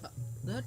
That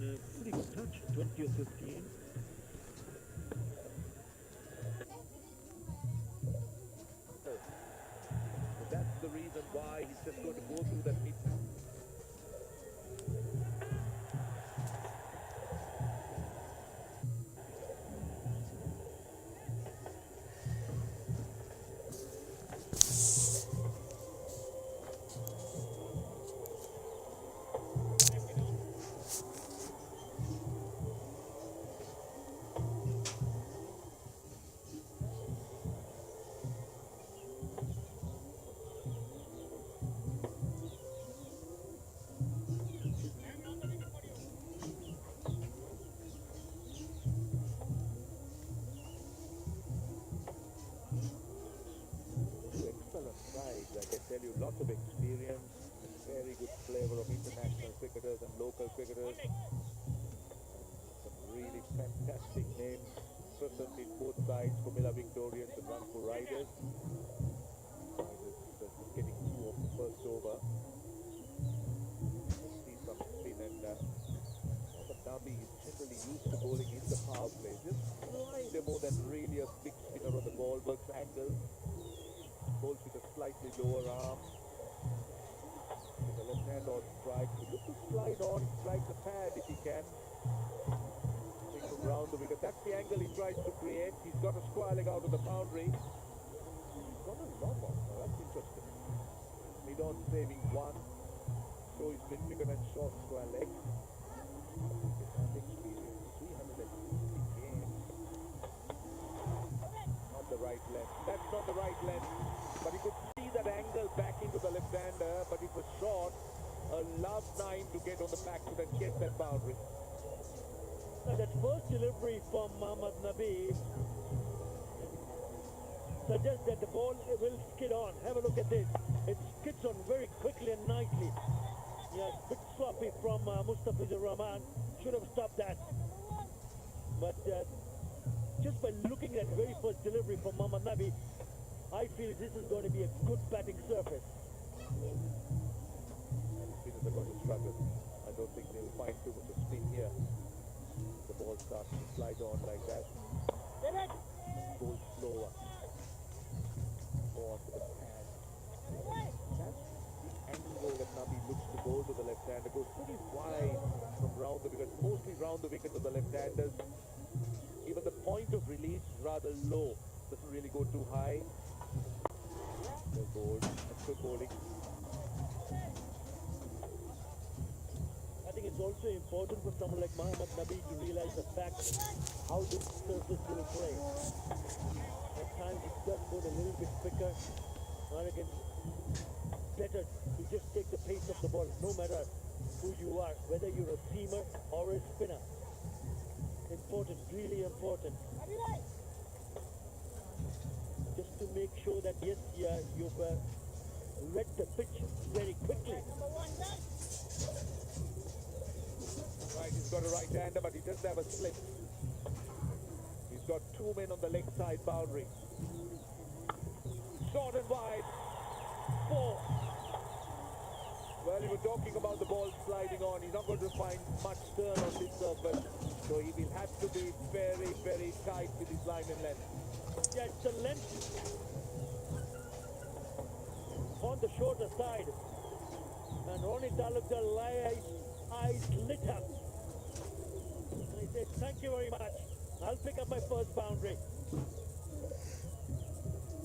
in fleet touch 20 or 15. So that's the reason why he's just going to go through that mid. Excellent side, like I tell you, lots of experience, very good flavor of international cricketers and local cricketers. Some really fantastic names present in both sides, Formula Victorians and Rangpur Riders. Riders just getting through of the first over. Let's see some spin and Mohammad Nabi is generally used to bowling in the power play. Just slightly more than really a big spinner on the ball, works angle. Bowls with a slightly lower arm. With the left hand on strike. So look to slide on, strike the pad if he can. Take him round the wicket. That's the angle he tries to create. He's got a square leg out of the boundary. He's got a long one. Now that's interesting. Mid-on saving one. So he's mid wicket and short square leg. That experience. 360 games. Not the right length. That's not the right length. But he could see that angle back into the left-hander, but it was short. A love 9 to get on the back foot and get that boundary. Now that first delivery from Mohammad Nabi suggests that the ball will skid on. Have a look at this. It skids on very quickly and nicely. Yeah, bit sloppy from Mustafizur Rahman. Should have stopped that. But just by looking at very first delivery from Mohammad Nabi, I feel this is going to be a good batting surface. Spinners are going to struggle. I don't think they'll find too much of spin here. The ball starts to slide on like that. Goes slower. More onto the pad. That's the angle that Nabi looks to bowl to the left-hander. Goes pretty wide from round the wicket, mostly round the wicket to the left-handers. Even the point of release is rather low. Doesn't really go too high. Well bowled. Good bowling. I think it's also important for someone like Mohammad Nabi to realize the fact how this surface will play. At times it does go a little bit quicker. I reckon better to just take the pace of the ball, no matter who you are, whether you're a seamer or a spinner. Important, really important. Just to make sure that yes, yeah, you've read the pitch very quickly. Right, he's got a right-hander, but he doesn't have a slip. He's got two men on the leg side boundary. Short and wide. 4. talking about the ball sliding on. He's not going to find much turn on this surface. So he will have to be very, very tight with his line and length. Yeah, it's the length on the shorter side. And Ronnie Talukdar eyes lit up. And he said, thank you very much. I'll pick up my first boundary.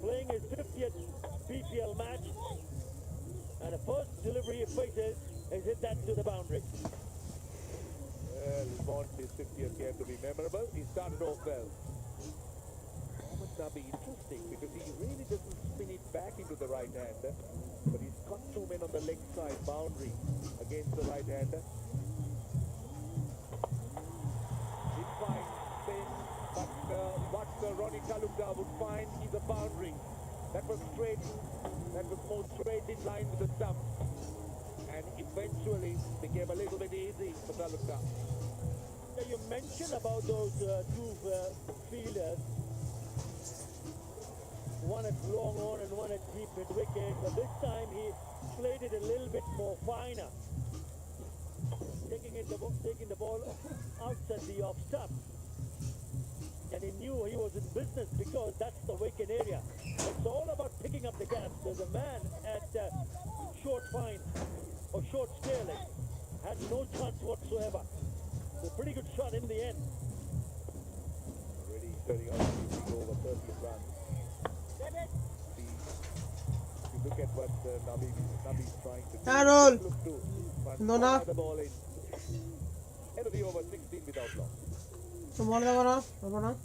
Playing his 50th BPL match. And the first delivery he faces is hit that to the boundary. Well, he wants his 50th game to be memorable. He started off well. Mohammad Nabi, interesting because he really doesn't spin it back into the right hander. But he's got two men on the leg side boundary against the right hander. Did find spin, but what Ronnie Talukdar would find is a boundary. That was straight, that was more straight in line with the stump. And eventually became a little bit easy for Talukdar. You mentioned about those two fielders. One at long on and one at deep mid wicket, but this time he played it a little bit more finer, taking the ball outside the off stump, and he knew he was in business because that's the wicket area. It's all about picking up the gaps. There's a man at short fine or short scaling had no chance whatsoever. It's a pretty good shot in the end. Already turning out to be over 30 runs. If you look at what Nabi's trying to do, Carol! look to No, no. fire the ball in. End of the over 16 without loss. Tomorrow, no.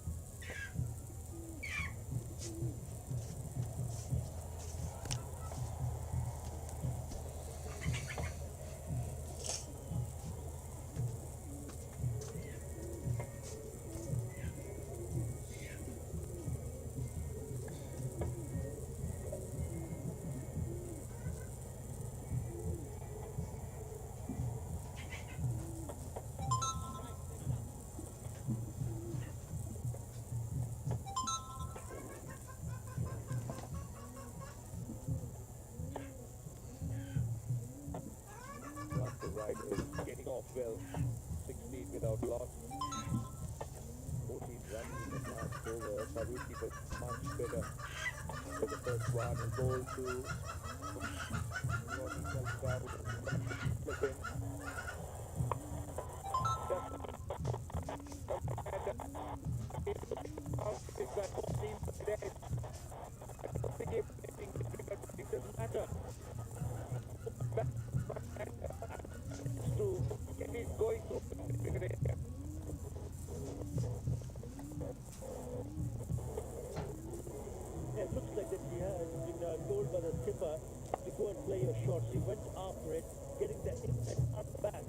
The right is getting off well. 16 without loss. 14 runs in the last over. Faruqi was much better. So the first one is ball to Ronnie Talukdar. Listen. It's that 14 today. I don't think it's anything difficult. It doesn't matter. To get it going to bigger area. It looks like that he has been told by the skipper to go and play a shot. He went after it, getting the in and up back.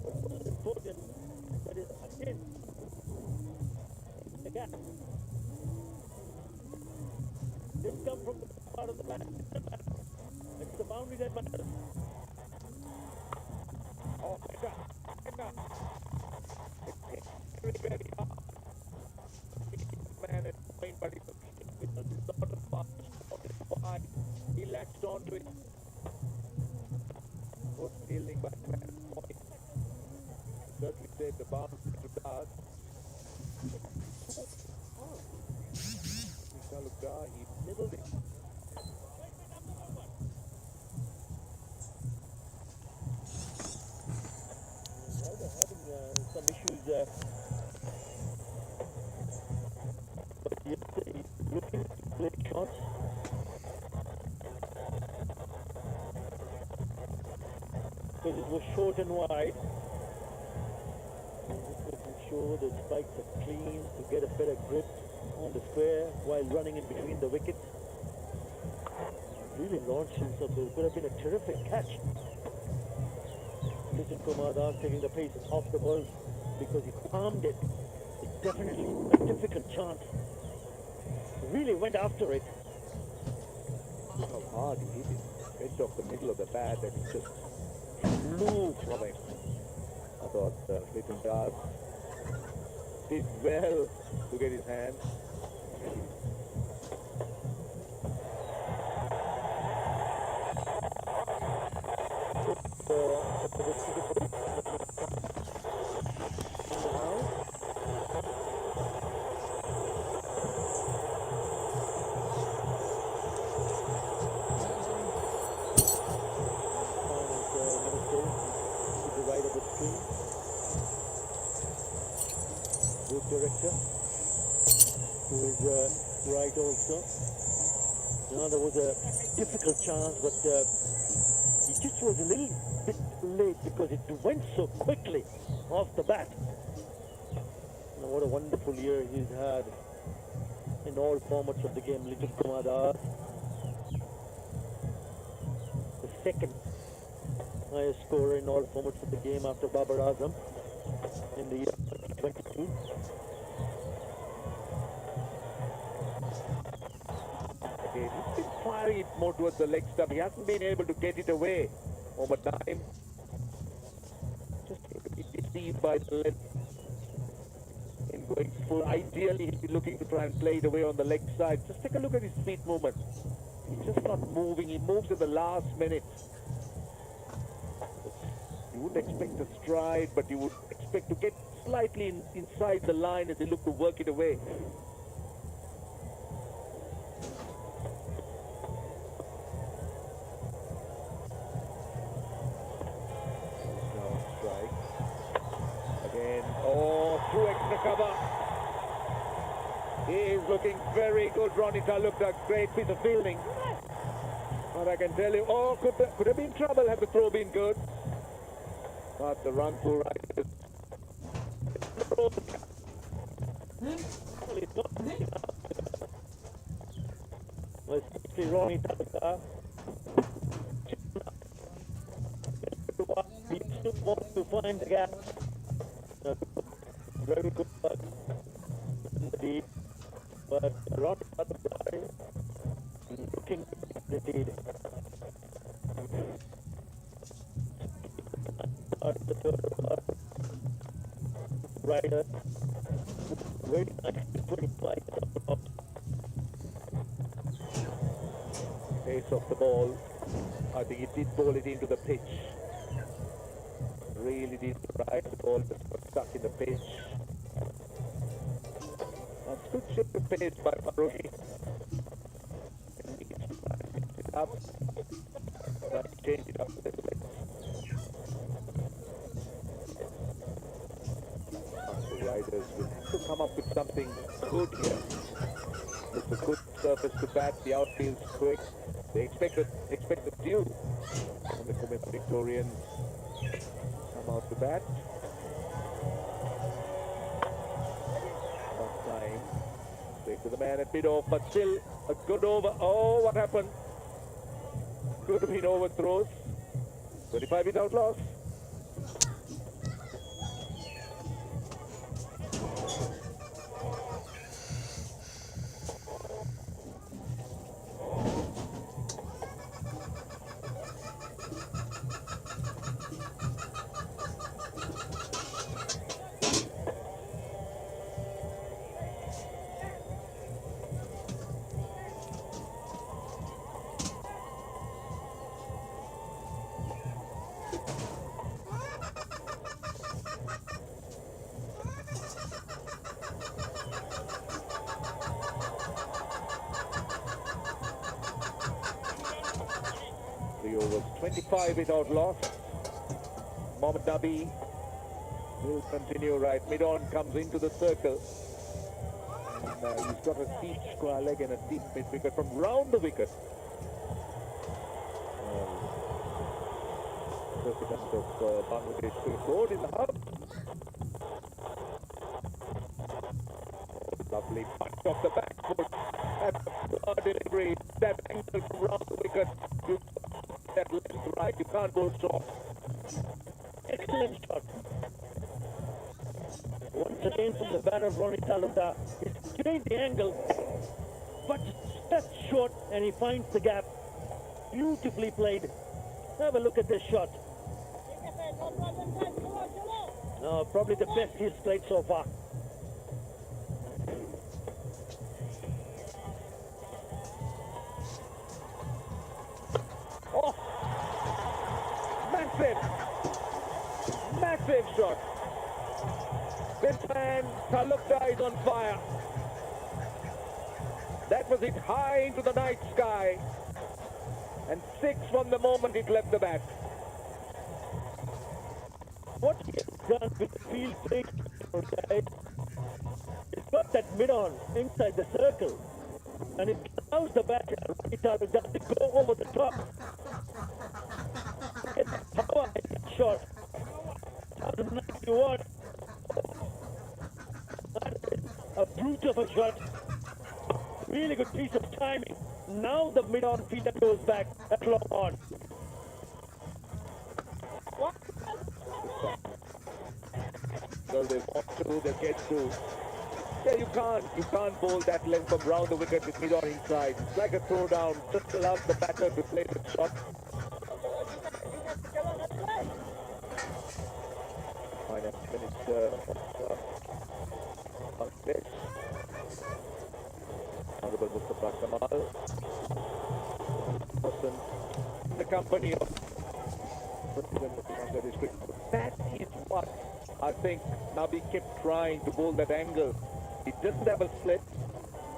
But most important, that is again the gap. This come from the part of the bat. It's the boundary that matters. Oh, better. It's very hard. Man is playing, but it's a lot of fast. He latched onto it. Was stealing by man point. Certainly saved the bounce to start. Talukdar, he nibbled it. Now they're having some issues. But yesterday, looking to play shots. Because it was short and wide. Just making sure the spikes are clean to get a better grip on the square while running in between the wickets. Really launched himself. It could have been a terrific catch. Kishan Kumar Das taking the pace off the ball because he palmed it. It's definitely a difficult chance. Really went after it. Look how hard he hit it. Edge off the middle of the bat and it just flew from him. I thought Little Das did well to get his hands. To the right of the screen. Good director, who is right also. Now there was a difficult chance, but he just was a little bit late because it went so quickly off the bat. Now, what a wonderful year he's had in all formats of the game. Little Kumar Das, the second highest scorer in all formats of the game after Babar Azam in the year 2022. Again, he's been firing it more towards the leg stump. He hasn't been able to get it away over time. Just deceived by the left in going full. Ideally, he'd be looking to try and play it away on the leg side. Just take a look at his feet movement. He's just not moving. He moves at the last minute. You wouldn't expect a stride, but you would expect to get slightly inside the line as they look to work it away. Now strike. Again, through extra cover. He is looking very good. Ronnie Talukder, great piece of fielding. But I can tell you, could have been trouble had the throw been good. But the run for right. Was Ronnie Talukder. He still wants to find the gap. Very good putt in the deep, but Ronnie Talukder looking at the lead. The third rider, very nice, 25. Pace of the ball. I think it did ball it into the pitch. Really did right. The ball just got stuck in the pitch. That's good shift of pace by Faruqi. It up. Try to change it up a little bit. The riders will have to come up with something good here. It's a good surface to bat. The outfield's quick. They expect the due. And the Kumar Victorians come out to bat. Not time. Straight to the man at mid-off, but still a good over. Oh, what happened? Could have been overthrows. 25 without loss. Overs, 25 without loss. Mohammad Nabi will continue right. Mid-on comes into the circle. And he's got a deep square leg and a deep mid-wicket from round the wicket. President of Bangladesh to board in the hub. Lovely punch off the back foot. That's a delivery. That angle from round the wicket. That left to right, you can't go short. Excellent shot. Once again from the batter of Ronnie Talukder. He's changed the angle, but that's short and he finds the gap. Beautifully played. Have a look at this shot. Probably the best he's played so far. it. Massive shot. This man, Talukda, is on fire. That was hit high into the night sky. And 6 from the moment it left the bat. What he has done with the field break, guys, it's got that mid-on inside the circle. And it allows the batter, to go over the top. Get the power in that shot. 91. That is a brute of a shot. Really good piece of timing. Now the mid-on fielder goes back at long on. Well, they want to, they get to. Yeah, you can't bowl that length from round the wicket with mid-on inside. It's like a throwdown. Just allows the batter to play the shot. Minus minute on pitch. Honorable Mustafa Kamal. Person, the company of the district. That is what I think Nabi kept trying to bowl that angle. He doesn't have a split,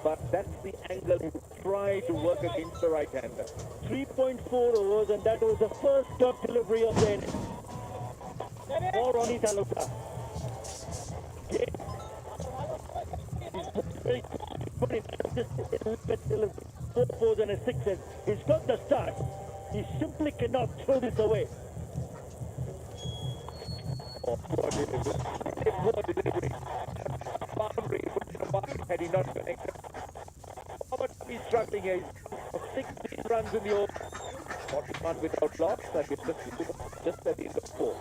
but that's the angle he would try to work against the right-hander. 3.4 overs, and that was the first dot delivery of the innings. For Ronnie Talukda. Very delivery. 4 fours and a 6. He's got the start. He simply cannot throw this away. Oh, poor delivery. Poor delivery. Boundary had he not connected. Oh, but he's struggling here. 16 runs in the over. 41 without loss. I guess just at the end of 4.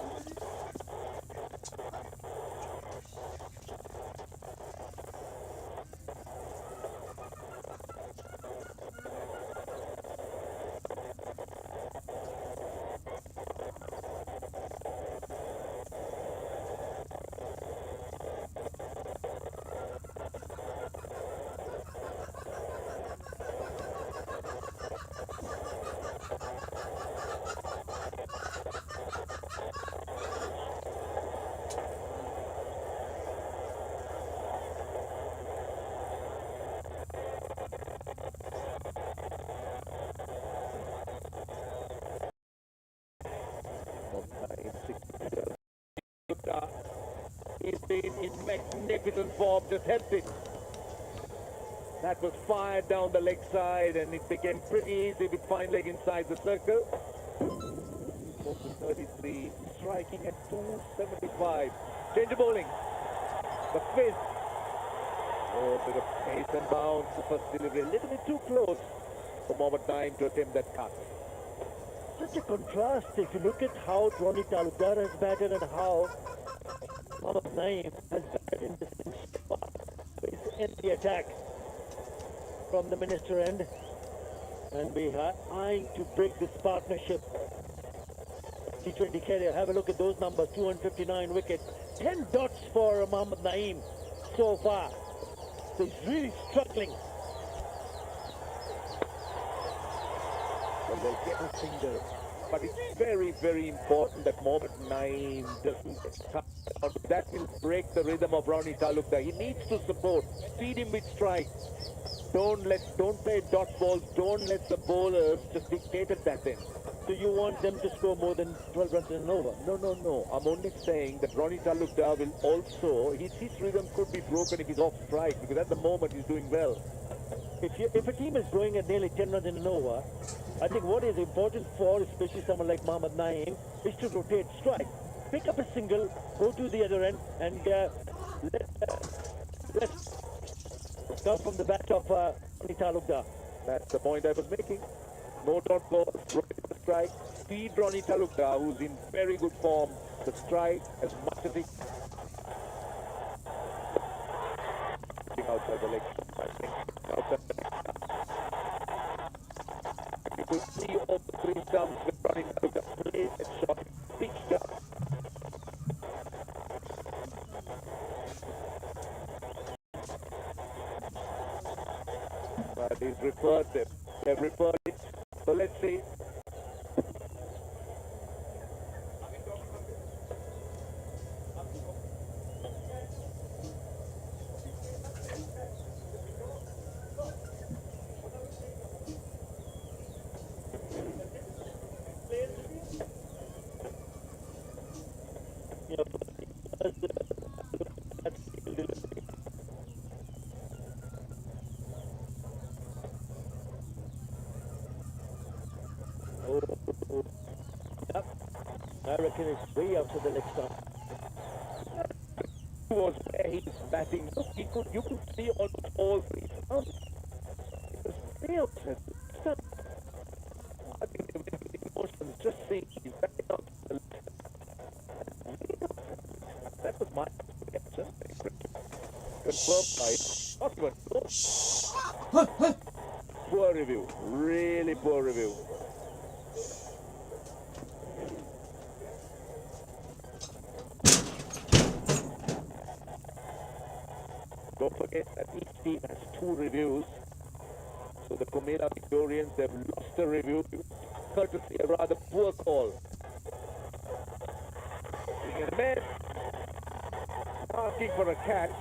He's been in magnificent form, just helped it. That was fired down the leg side and it became pretty easy with fine leg inside the circle. 33, striking at 275. Change of bowling. The fifth. Oh, bit of pace and bounce. The first delivery a little bit too close for Mohammad Naeem to attempt that cut. Such a contrast if you look at how Ronnie Talukda has batted and how Mohammad Naeem has batted in this in the attack from the minister end, and we are eyeing to break this partnership. T20 carrier, have a look at those numbers: 259 wickets, 10 dots for Mohammad Naeem so far. So he's really struggling. Well, they'll get a single. But it's very, very important that Mohammad Naeem doesn't come out. That will break the rhythm of Ronnie Talukda. He needs to support. Feed him with strikes. Don't play dot balls. Don't let the bowlers just dictate at that end. Do you want them to score more than 12 runs in an over? No. I'm only saying that Ronnie Talukda will also, his rhythm could be broken if he's off strike, because at the moment he's doing well. If a team is going at nearly 10 runs in an over, I think what is important for especially someone like Mohammad Naeem is to rotate strike. Pick up a single, go to the other end, and let come from the bat of Ronnie Talukda. That's the point I was making. No dot balls, rotate the strike. Feed Ronnie Talukda, who's in very good form, the strike as much as he outside the leg. Outside the leg. You could see all the 3 stumps with Ronnie Talukda play and shot big stuff. But he's referred them. They've referred it. So let's see. I reckon it's way out to the leg stump. Was where he's batting. Look, you could see almost all three stumps. It was way out to the stump. I think they went with emotions just seeing he's batting out to the left. That was my reaction. Confirmed by not even close. Poor review. Really poor review. Don't forget that each team has 2 reviews. So the Comera Victorians, they've lost a review courtesy a rather poor call. Swing and a miss. Asking for a catch.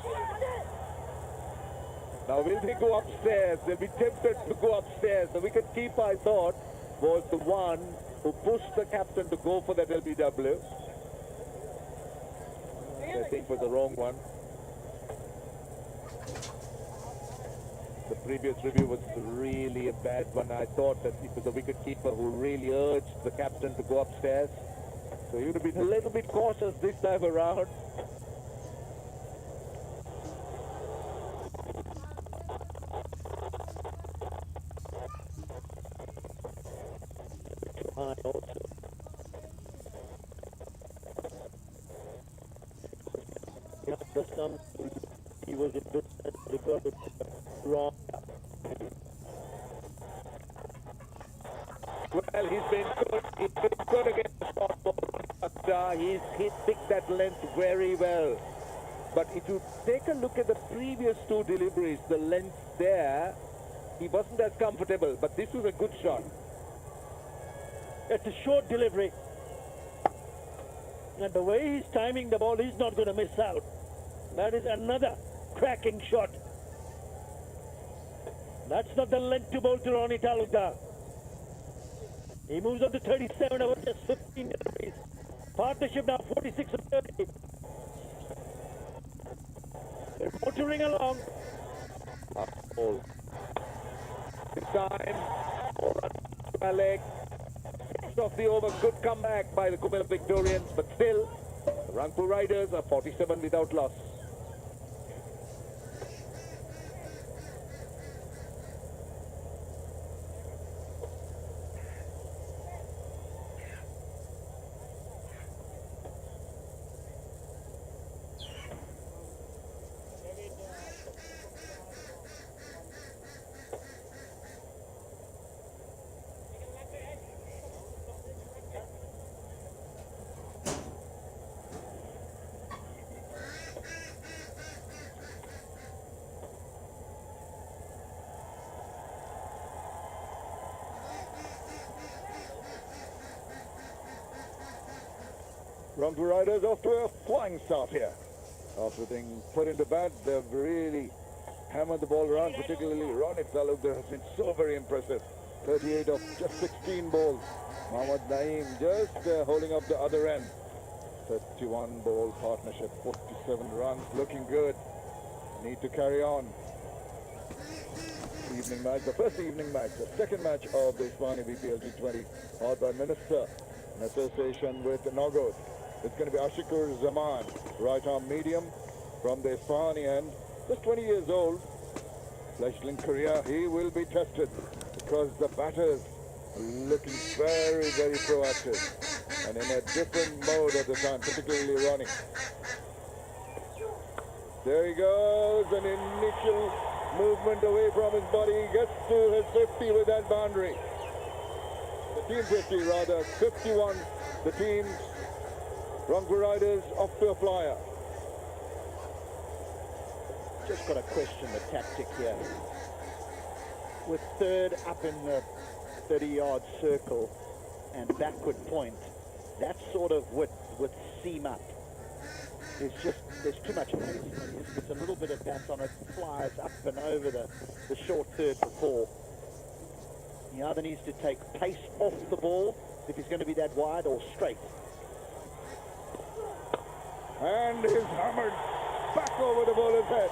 Now will they go upstairs? They'll be tempted to go upstairs. The wicket-keeper, I thought, was the one who pushed the captain to go for that LBW. I think was the wrong one. The previous review was really a bad one. I thought that it was the wicket-keeper who really urged the captain to go upstairs. So he would have been a little bit cautious this time around. Too high also. Yeah, the stump, he was in good sense, recorded wrong. Well, he's been good. He's been good against the short ball. But he's picked that length very well. But if you take a look at the previous 2 deliveries, the length there, he wasn't as comfortable. But this was a good shot. It's a short delivery. And the way he's timing the ball, he's not going to miss out. That is another cracking shot. That's not the length to bowl to Ronnie Talukdar. He moves on to 37 over just 15 deliveries. Partnership now 46 of 30. They're motoring along. Ball. This time, 4 runs to a leg. 6th of the over, good comeback by the Comera Victorians, but still, the Rangpur Riders are 47 without loss. Rangpur Riders off to a flying start here. After being put into bat, they've really hammered the ball around, particularly Ronnie Talukdar has been so very impressive. 38 of just 16 balls. Mohammad Naeem just holding up the other end. 31 ball partnership, 47 runs, looking good. Need to carry on. Evening match, the first evening match, the second match of the Ismani BPL T20, held by Minister in association with Nogod. It's going to be Ashikur Zaman, right arm medium from the Isfahani end. Just 20 years old, fledgling career. He will be tested because the batters are looking very, very proactive and in a different mode at the time, particularly Ronnie. There he goes, an initial movement away from his body. He gets to his 50 with that boundary. The team 50 rather, 51. The team Rangpur Riders off to a flyer. Just got to question the tactic here. With third up in the 30-yard circle and backward point, that sort of width with seam up is just, there's too much pace. It's a little bit of gas on it, flies up and over the short third for 4. He either needs to take pace off the ball if he's going to be that wide or straight. And is hammered back over the bowler's head.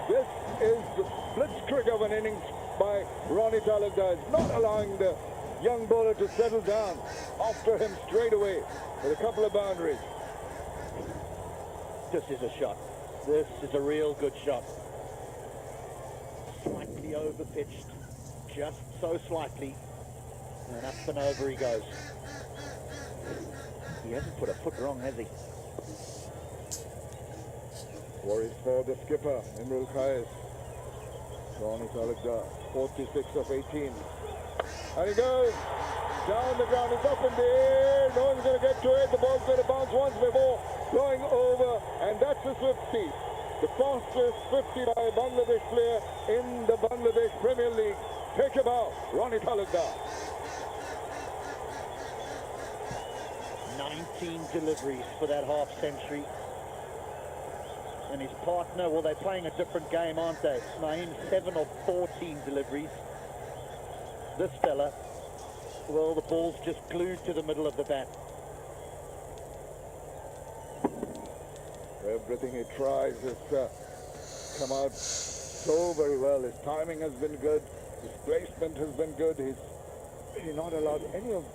This is the blitzkrieg of an innings by Ronnie Talukdar, not allowing the young bowler to settle down after him straight away with a couple of boundaries. This is a shot. This is a real good shot. Slightly over-pitched, just so slightly, and up and over he goes. He hasn't put a foot wrong, has he? Worries for the skipper, Imrul Kais. Ronnie Talukdar, 46 of 18. And he goes down the ground, it's up in the air, no one's going to get to it, the ball's going to bounce once before going over, and that's a 50. The fastest 50 by a Bangladesh player in the Bangladesh Premier League. Take a bow, Ronnie Talukdar. 19 deliveries for that half century. And his partner, well, they're playing a different game, aren't they? Naeem, 7 of 14 deliveries. This fella, well, the ball's just glued to the middle of the bat. Everything he tries has come out so very well. His timing has been good. His placement has been good. He's not allowed any of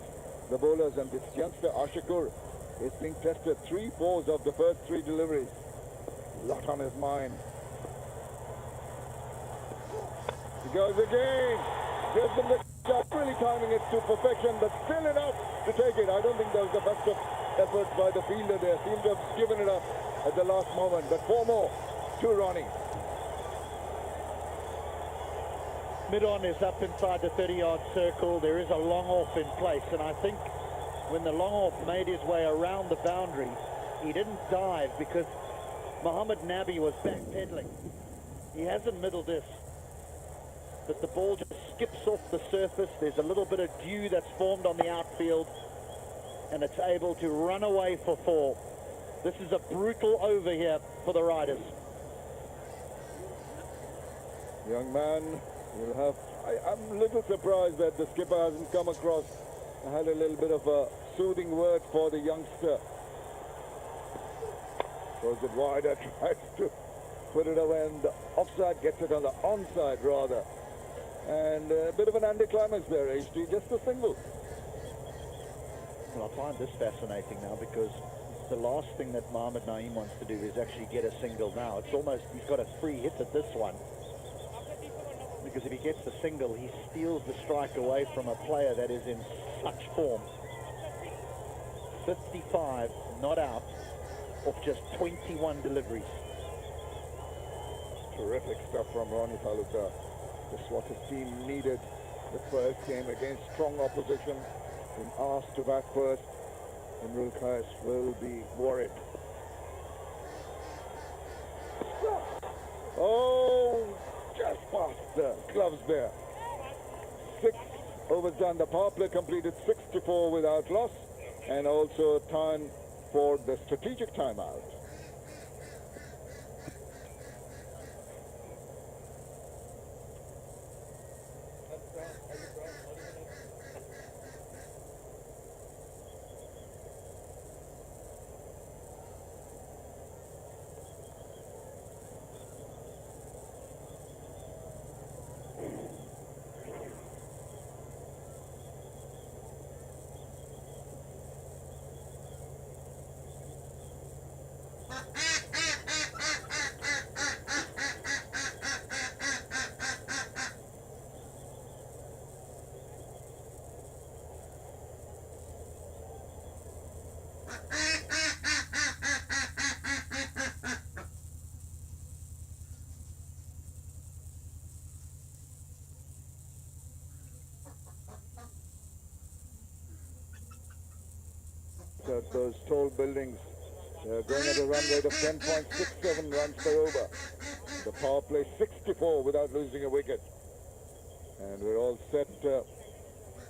the bowlers, and this youngster Ashikur is being tested 3/4 of the first 3 deliveries. A lot on his mind. He goes again. Gives him the shot, really timing it to perfection, but still enough to take it. I don't think there was the best of efforts by the fielder there. Seemed to have given it up at the last moment, but 4 more to Ronnie. Mid-on is up inside the 30-yard circle. There is a long off in place, and I think when the long off made his way around the boundary, he didn't dive because Mohammad Nabi was backpedaling. He hasn't middled this, but the ball just skips off the surface. There's a little bit of dew that's formed on the outfield, and it's able to run away for 4. This is a brutal over here for the Riders. Young man, you'll have... I'm a little surprised that the skipper hasn't come across. I had a little bit of a soothing word for the youngster. Throws it wider, tries to put it away, and the offside gets it on the onside rather. And a bit of an anticlimax there, HT, just a single. Well, I find this fascinating now because the last thing that Mohammad Naeem wants to do is actually get a single now. It's almost, he's got a free hit at this one. Because if he gets the single, he steals the strike away from a player that is in such form. 55 not out of just 21 deliveries. Terrific stuff from Ronnie Talukdar. Just what his team needed the first game against strong opposition. Being asked to bat first, Imrul Kais will be worried. Oh, just past the gloves there. 6 overs done. The power play completed 64 without loss, and also time for the strategic timeout. At those tall buildings, going at a run rate of 10.67 runs per over. The power play 64 without losing a wicket. And we're all set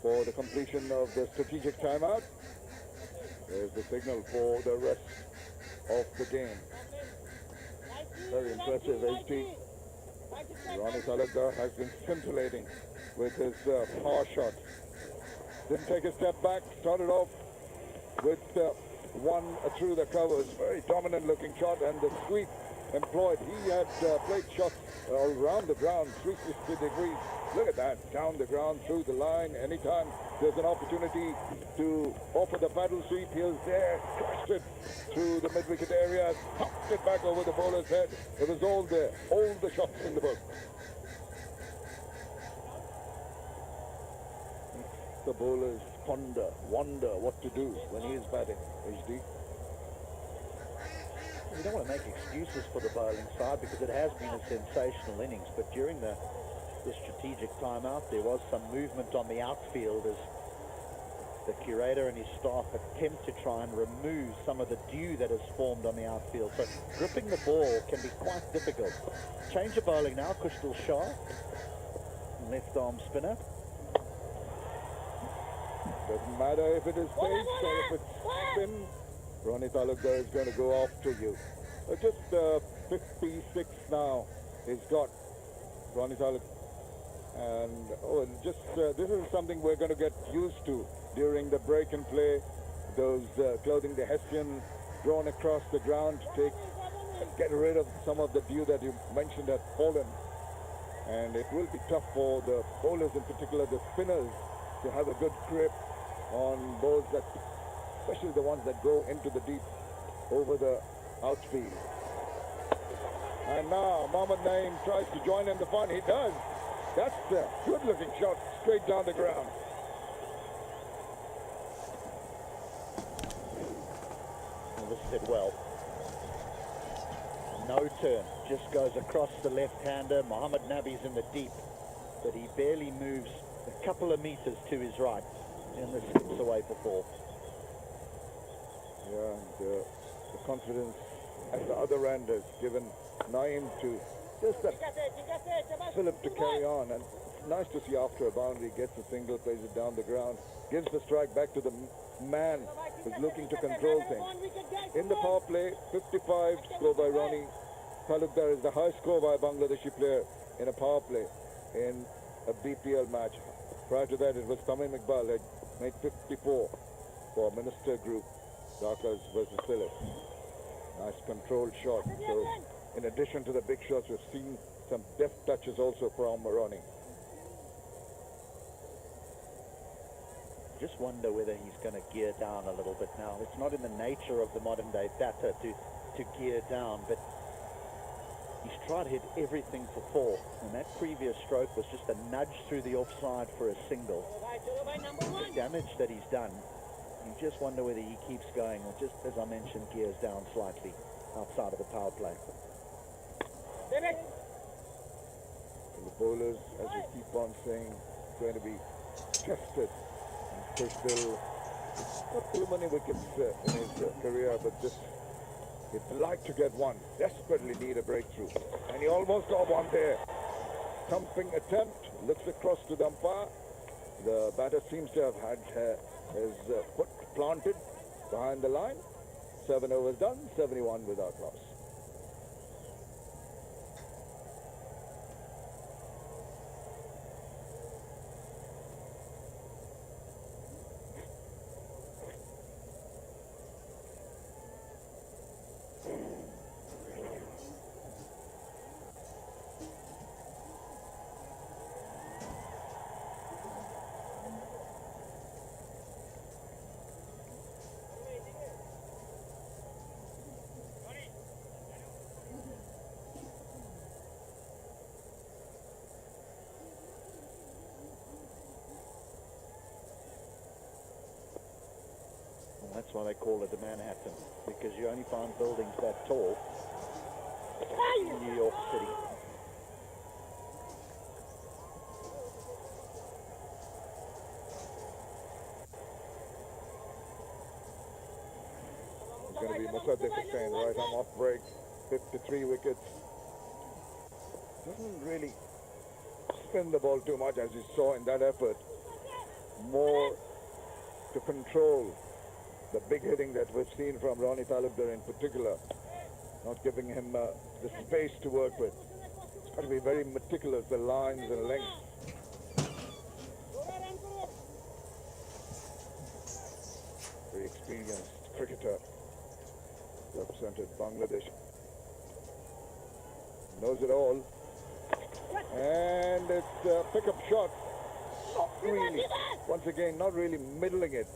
for the completion of the strategic timeout. There's the signal for the rest of the game. Very impressive, HT. Ronnie Talukdar has been scintillating with his power shot. Didn't take a step back, started off with one through the covers. Very dominant looking shot, and the sweep employed. He had played shots around the ground, 360 degrees. Look at that, down the ground, through the line. Anytime there's an opportunity to offer the paddle sweep, he was there, crushed it through the mid-wicket area, popped it back over the bowler's head. It was all the shots in the book. The bowlers wonder what to do when he is batting, HD. You don't want to make excuses for the bowling side because it has been a sensational innings, but during the strategic timeout there was some movement on the outfield as the curator and his staff attempt to try and remove some of the dew that has formed on the outfield. So gripping the ball can be quite difficult. Change of bowling now, Kushal Shah, left arm spinner. Doesn't matter if it is pace or if it's spin, Ronnie Talukdar is going to go after you. Just 56 now he's got, Ronnie Talukdar. And this is something we're going to get used to during the break and play. Those clothing, the Hessian drawn across the ground to get rid of some of the dew that you mentioned had fallen. And it will be tough for the bowlers, in particular the spinners, to have a good grip on balls that, especially the ones that go into the deep over the outfield. And now Mohammad Naeem tries to join in the fun. He does. That's a good-looking shot straight down the ground. Well, this did well. No turn, just goes across the left-hander. Mohammad Nabi's in the deep, but he barely moves a couple of meters to his right, and this slips away for four. Yeah, the confidence at the other end has given Naeem to just that Philip to carry on, and it's nice to see after a boundary gets a single, plays it down the ground, gives the strike back to the man who's looking to control things. In the power play, 55 score by Ronnie Talukdar is the highest score by a Bangladeshi player in a power play in a BPL match. Prior to that, it was Tamim Iqbal had made 54 for Minister Group, Dhaka versus Philip. Nice controlled shot. So in addition to the big shots, we've seen some deft touches also from Ronnie. Just wonder whether he's going to gear down a little bit now. It's not in the nature of the modern day batter to gear down, but he's tried to hit everything for four, and that previous stroke was just a nudge through the offside for a single. The damage that he's done, you just wonder whether he keeps going or just, as I mentioned, gears down slightly outside of the power play. And the bowlers, as we keep on saying, going to be tested. And Kushal, not too many wickets in his career, but just he'd like to get one. Desperately need a breakthrough. And he almost got one there. Thumping attempt, looks across to the umpire. The batter seems to have had his foot planted behind the line. 7 overs done, 71 without loss. That's why they call it the Manhattan, because you only find buildings that tall in New York City. It's going to be Musaddiq Hussain, right arm off break, 53 wickets. Doesn't really spin the ball too much, as you saw in that effort. More to control the big hitting that we've seen from Ronnie Talukdar in particular, not giving him the space to work with. It's got to be very meticulous, the lines and lengths. Very experienced cricketer represented Bangladesh. knows it all. And it's a pickup shot. Not really. Once again, not really middling it.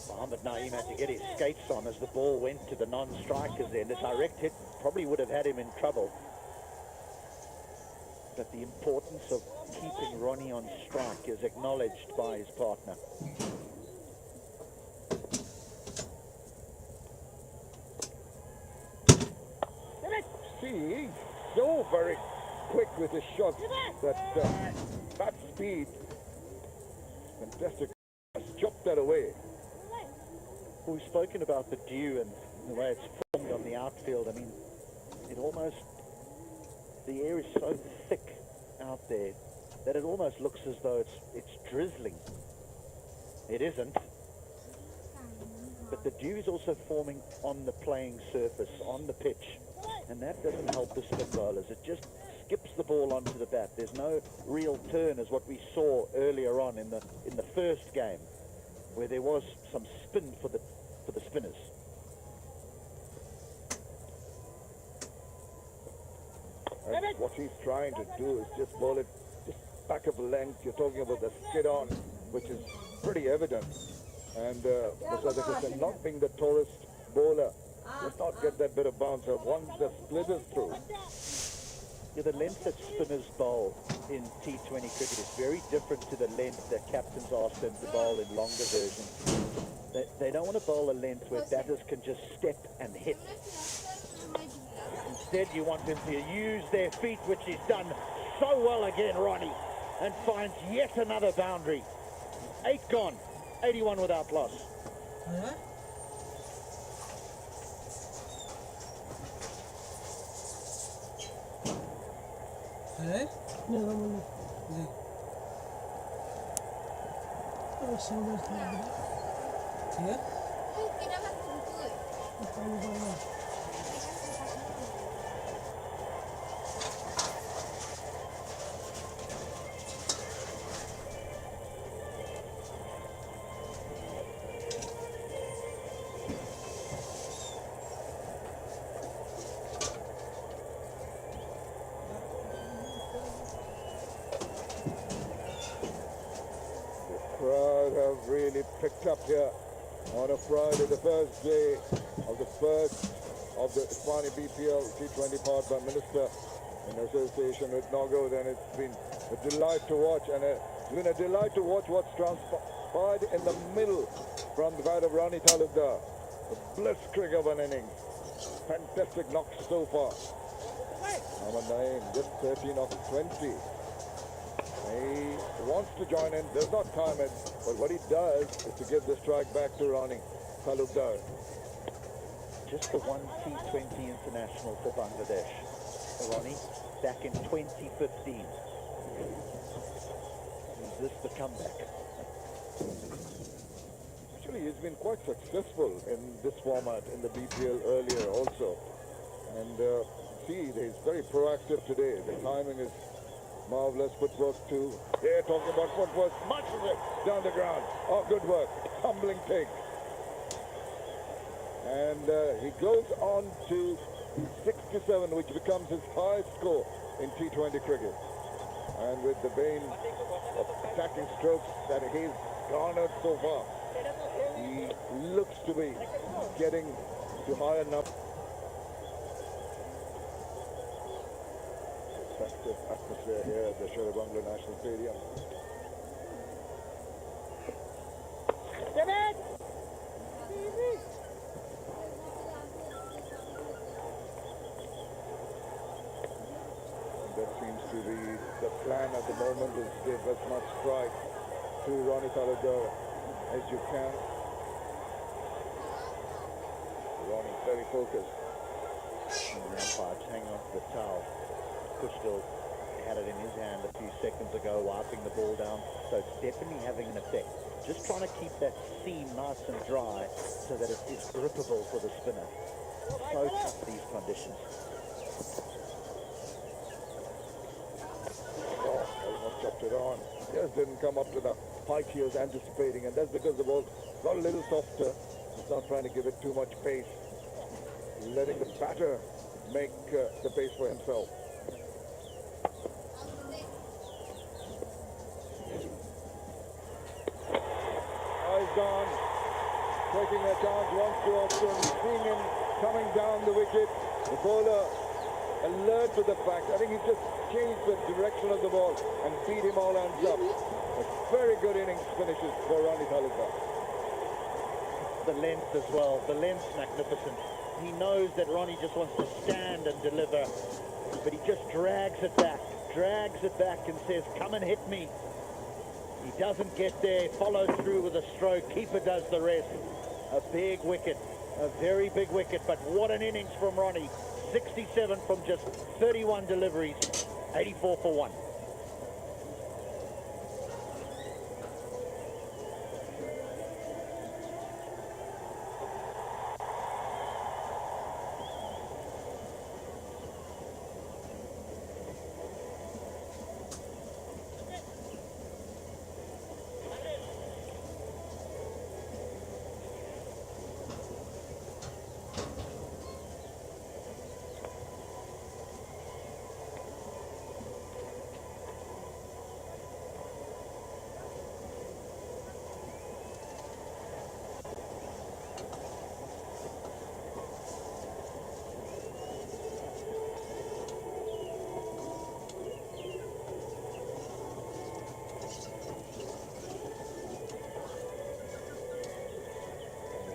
Mohamed Naeem had to get his skates on as the ball went to the non-strikers end. A direct hit probably would have had him in trouble. But the importance of keeping Ronnie on strike is acknowledged by his partner. See, he's so very quick with his shots. That speed. Fantastic. Just chopped that away. We've spoken about the dew and the way it's formed on the outfield. I mean, it almost, the air is so thick out there that it almost looks as though it's drizzling. It isn't. But the dew is also forming on the playing surface, on the pitch. And that doesn't help the spin bowlers. It just skips the ball onto the bat. There's no real turn as what we saw earlier on in the first game, where there was some spin for the spinners. And what he's trying to do is just bowl it just back of a length. You're talking about the skid on, which is pretty evident. And Mr. not being the tallest bowler, does not get that bit of bounce once the splitters through. Yeah, the length that spinners bowl in T20 cricket is very different to the length that captains ask them to bowl in longer versions. They don't want to bowl a length where batters can just step and hit. Instead, you want them to use their feet, which he's done so well again, Ronnie, and finds yet another boundary. 8 gone, 81 without loss. Yeah? Eh? No, no, no. Yeah. Oh, so much time. Yeah? Crowd have really picked up here on a Friday, the first day of the Ismani BPL T20 powered by Minister in association with Nogo. Then it's been a delight to watch, and it's been a delight to watch what's transpired in the middle from the bat of Ronnie Talukdar. A blistering of an innings. Fantastic knocks so far. Mohamed Naeem just 13 of 20. He wants to join in, does not time it, but what he does is to give the strike back to Ronnie Talukdar. Just the one T20 international for Bangladesh. Ronnie, back in 2015. Is this the comeback? Actually, he's been quite successful in this format in the BPL earlier also. And see, he's very proactive today. The timing is marvelous. Footwork too. Yeah, talking about footwork, smashes it down the ground. Oh, good work. Humbling take. And he goes on to 67, which becomes his highest score in T20 cricket. And with the vein of attacking strokes that he's garnered so far, he looks to be getting to high enough. Festive atmosphere here at the Sherabangla National Stadium. That seems to be the plan at the moment, is give as much strike to Ronnie Talukdar as you can. Ronnie very focused. And the umpire's hanging on to the towel. Kushtil had it in his hand a few seconds ago, wiping the ball down. So it's definitely having an effect. Just trying to keep that seam nice and dry so that it is grippable for the spinner. So tough these conditions. Oh, almost chopped it on. Just didn't come up to the height he was anticipating, and that's because the ball got a little softer He's not trying to give it too much pace. Letting the batter make the pace for himself. He's gone. Taking a chance once too often. Seeing him coming down the wicket. The bowler alert to the fact. I think he just changed the direction of the ball and beat him all hands up. A very good innings finishes for Ronnie Talukdar. The length as well. The length's magnificent. He knows that Ronnie just wants to stand and deliver, but he just drags it back and says, come and hit me. He doesn't get there, follows through with a stroke. Keeper does the rest. A big wicket, a very big wicket, but what an innings from Ronnie. 67 from just 31 deliveries, 84 for 1.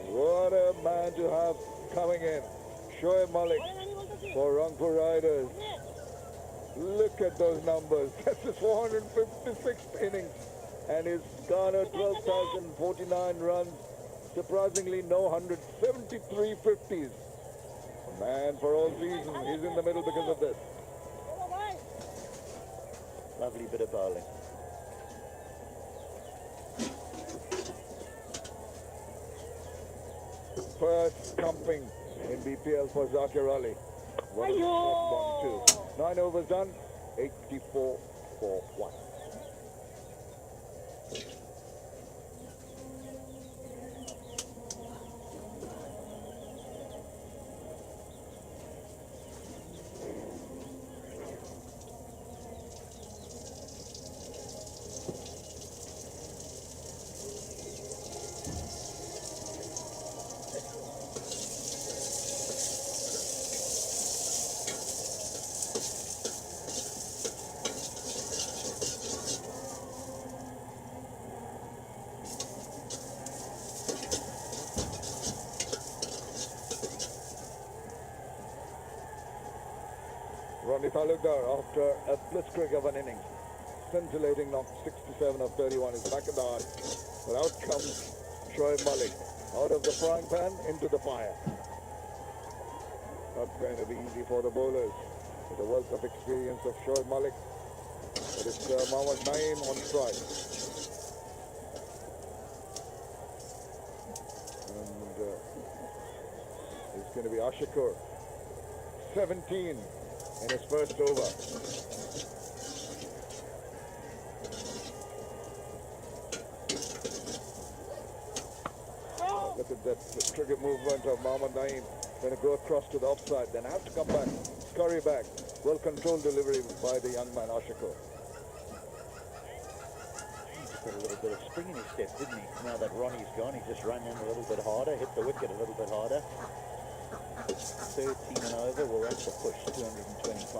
What a man to have coming in. Shoaib Malik for Rangpur Riders. Look at those numbers. That's his 456th innings. And he's garnered 12,049 runs. Surprisingly, no 173 50s. A man for all season. He's in the middle because of this. Lovely bit of bowling. First stumping in BPL for Zakir Ali. 1-2. 9 overs done, 84 for 1. Ronnie Talukdar, after a blitzkrieg of an innings, scintillating knocked 67 of 31, is back in the hunt. But out comes Shoaib Malik, out of the frying pan into the fire. Not going to be easy for the bowlers. With the wealth of experience of Shoaib Malik, but it's Mohammad Naeem on strike. And it's going to be Ashikur, 17 in his first over. Look at that cricket movement of Mohammad Naeem. Going to go across to the offside, then have to come back, scurry back. Well-controlled delivery by the young man Ashikur. He's got a little bit of spring in his step, didn't he? Now that Ronnie's gone, he just ran in a little bit harder, hit the wicket a little bit harder. 13 and over, well that's a push, 225.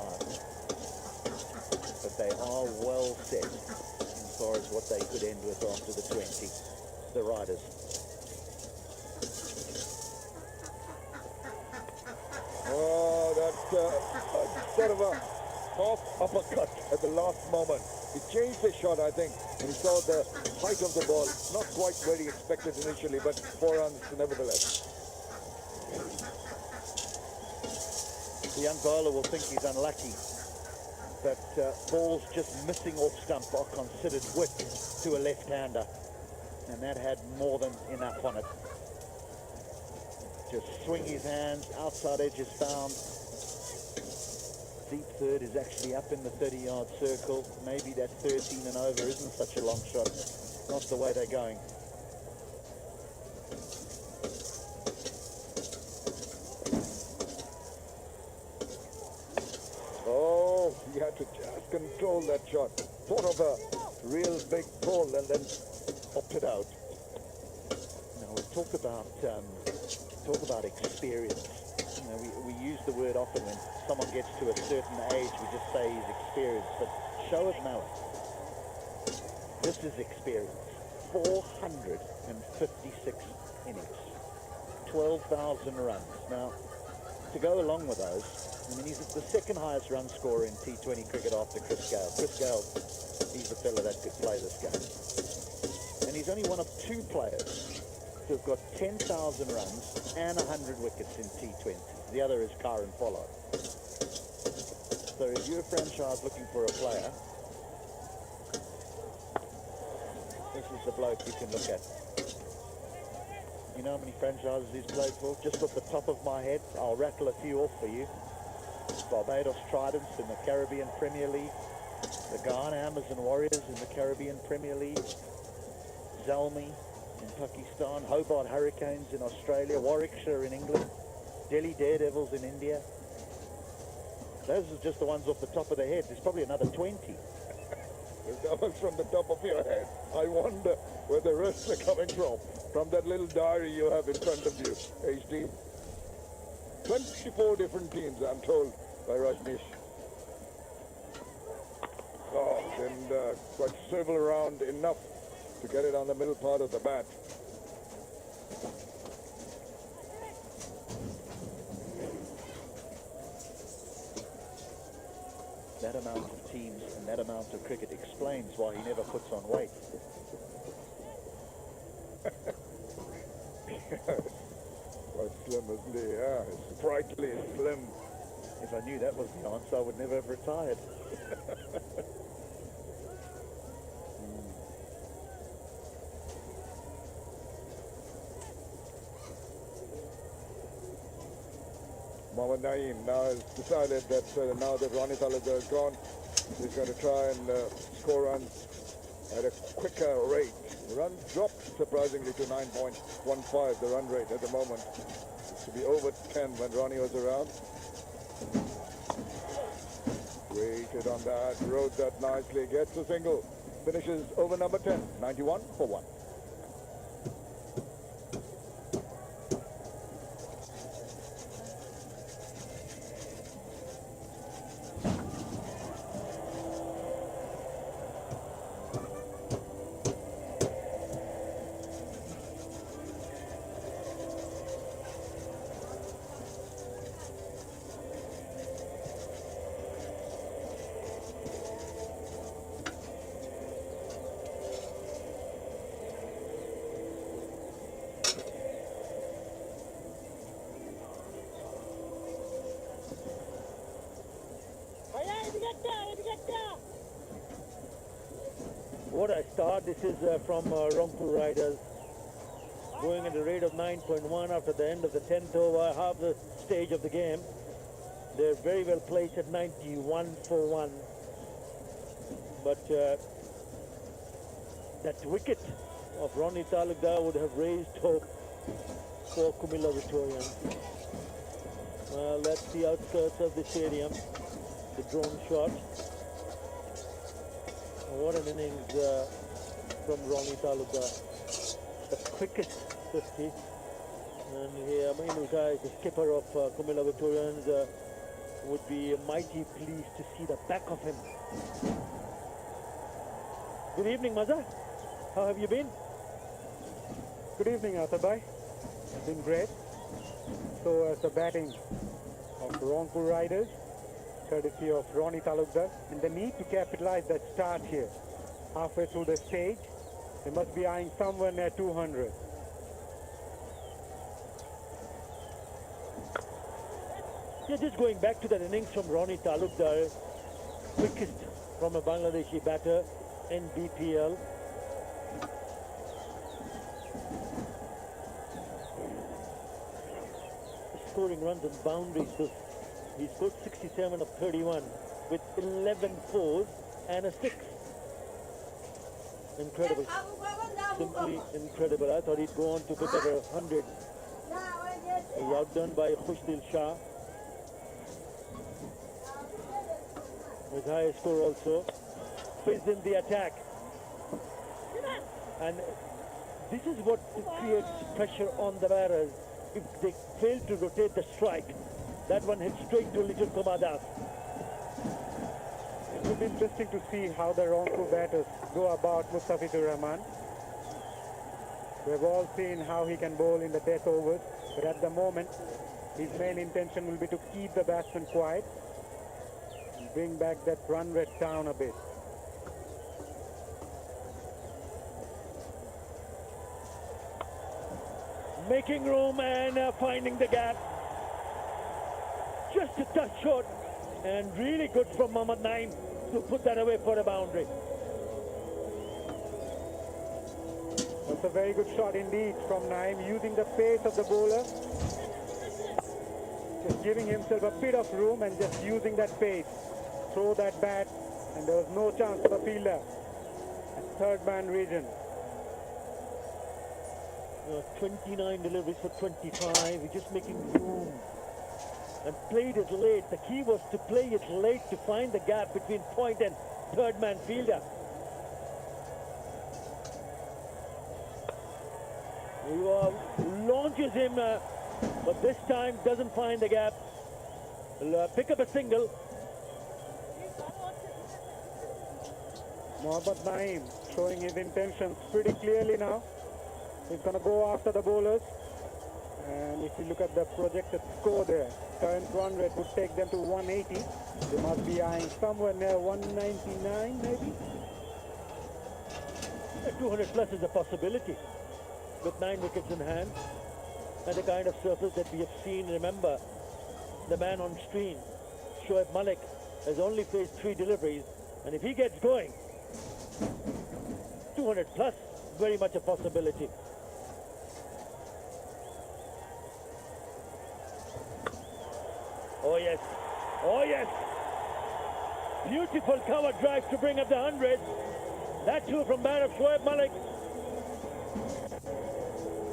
But they are well set as far as what they could end with after the 20, the Riders. Oh, that's sort of a half uppercut at the last moment. He changed his shot, I think, and he saw the height of the ball. Not quite where he expected initially, but 4 runs nevertheless. The young bowler will think he's unlucky, but balls just missing off stump are considered width to a left-hander, and that had more than enough on it. Just swing his hands, outside edge is found. Deep third is actually up in the 30-yard circle. Maybe that 13 and over isn't such a long shot. Not the way they're going. Oh, he had to just control that shot. Thought of a real big pull and then opted out. Now we talk about experience. You know, we use the word often when someone gets to a certain age, we just say he's experienced, but show of malice. This is experience. 456 innings, 12,000 runs. Now, to go along with those, I mean, he's the second highest run scorer in T20 cricket after Chris Gale. Chris Gale, he's the fella that could play this game. And he's only one of two players who've got 10,000 runs and 100 wickets in T20. The other is Karen Pollard. So if you're a franchise looking for a player, this is the bloke you can look at. You know how many franchises he's played for? Just off the top of my head, I'll rattle a few off for you. Barbados Tridents in the Caribbean Premier League, the Ghana Amazon Warriors in the Caribbean Premier League, Zalmi in Pakistan, Hobart Hurricanes in Australia, Warwickshire in England, Delhi Daredevils in India. Those are just the ones off the top of the head. There's probably another 20. That was from the top of your head. I wonder where the rest are coming from that little diary you have in front of you, HD. 24 different teams, I'm told, by Rajneesh. Oh, and quite swivel around enough to get it on the middle part of the bat. That amount of teams and that amount of cricket explains why he never puts on weight. Quite slim, isn't he? Yeah, sprightly, slim. If I knew that was the answer, I would never have retired. Mohammad Naeem now has decided that now that Ronnie Talukder is gone, he's going to try and score runs at a quicker rate. The runs dropped surprisingly to 9.15, the run rate at the moment. It should be over 10 when Ronnie was around. Waited on that, rode that nicely, gets a single, finishes over number 10, 91 for 1. What a start. This is from Rangpur Riders, going at a rate of 9.1 after the end of the 10th over, half the stage of the game. They're very well placed at 91 for 1. But that wicket of Ronnie Talukder would have raised hope for Kumila Victorians. Well, that's the outskirts of the stadium, the drone shot. What an innings from Ronnie Talukder. The quickest 50. And here, Maimul Kai, the skipper of Kumila Victorians, would be mighty pleased to see the back of him. Good evening, Maza. How have you been? Good evening, Atabai. I've been great. So as the batting of Rangpur Riders, courtesy of Ronnie Talukder, and they need to capitalize that start here. Halfway through the stage, they must be eyeing somewhere near 200. Yeah, just going back to that innings from Ronnie Talukder, quickest from a Bangladeshi batter in BPL. Scoring runs and boundaries. So he scored 67 of 31 with 11 fours and a 6. Incredible. Simply incredible. I thought he'd go on to pick up 100. He's outdone by Khushdil Shah. His highest score also. Fizzed in the attack. And this is what creates pressure on the batters. If they fail to rotate the strike, that one hits straight to little Kumadas. It will be interesting to see how the Rangpur batters go about Mustafizur Rahman. We have all seen how he can bowl in the death overs, but at the moment, his main intention will be to keep the batsman quiet and bring back that run rate down a bit. Making room and finding the gap. Just a touch short, and really good from Mohammad Naeem to put that away for a boundary. That's a very good shot indeed from Naeem, using the pace of the bowler, just giving himself a bit of room and just using that pace. Throw that bat, and there was no chance for the fielder. Third man region. 29 deliveries for 25. We're just making room. And played it late. The key was to play it late to find the gap between point and third man fielder. He launches him, but this time doesn't find the gap. Will pick up a single. Mohammad Naeem showing his intentions pretty clearly now. He's going to go after the bowlers. And if you look at the projected score there, current run rate would take them to 180. They must be eyeing somewhere near 199 maybe. 200 plus is a possibility with 9 wickets in hand. And the kind of surface that we have seen, remember, the man on screen, Shoaib Malik, has only faced 3 deliveries. And if he gets going, 200 plus, very much a possibility. Oh yes, oh yes. Beautiful cover drive to bring up the 100. That too from bat of Shoaib Malik.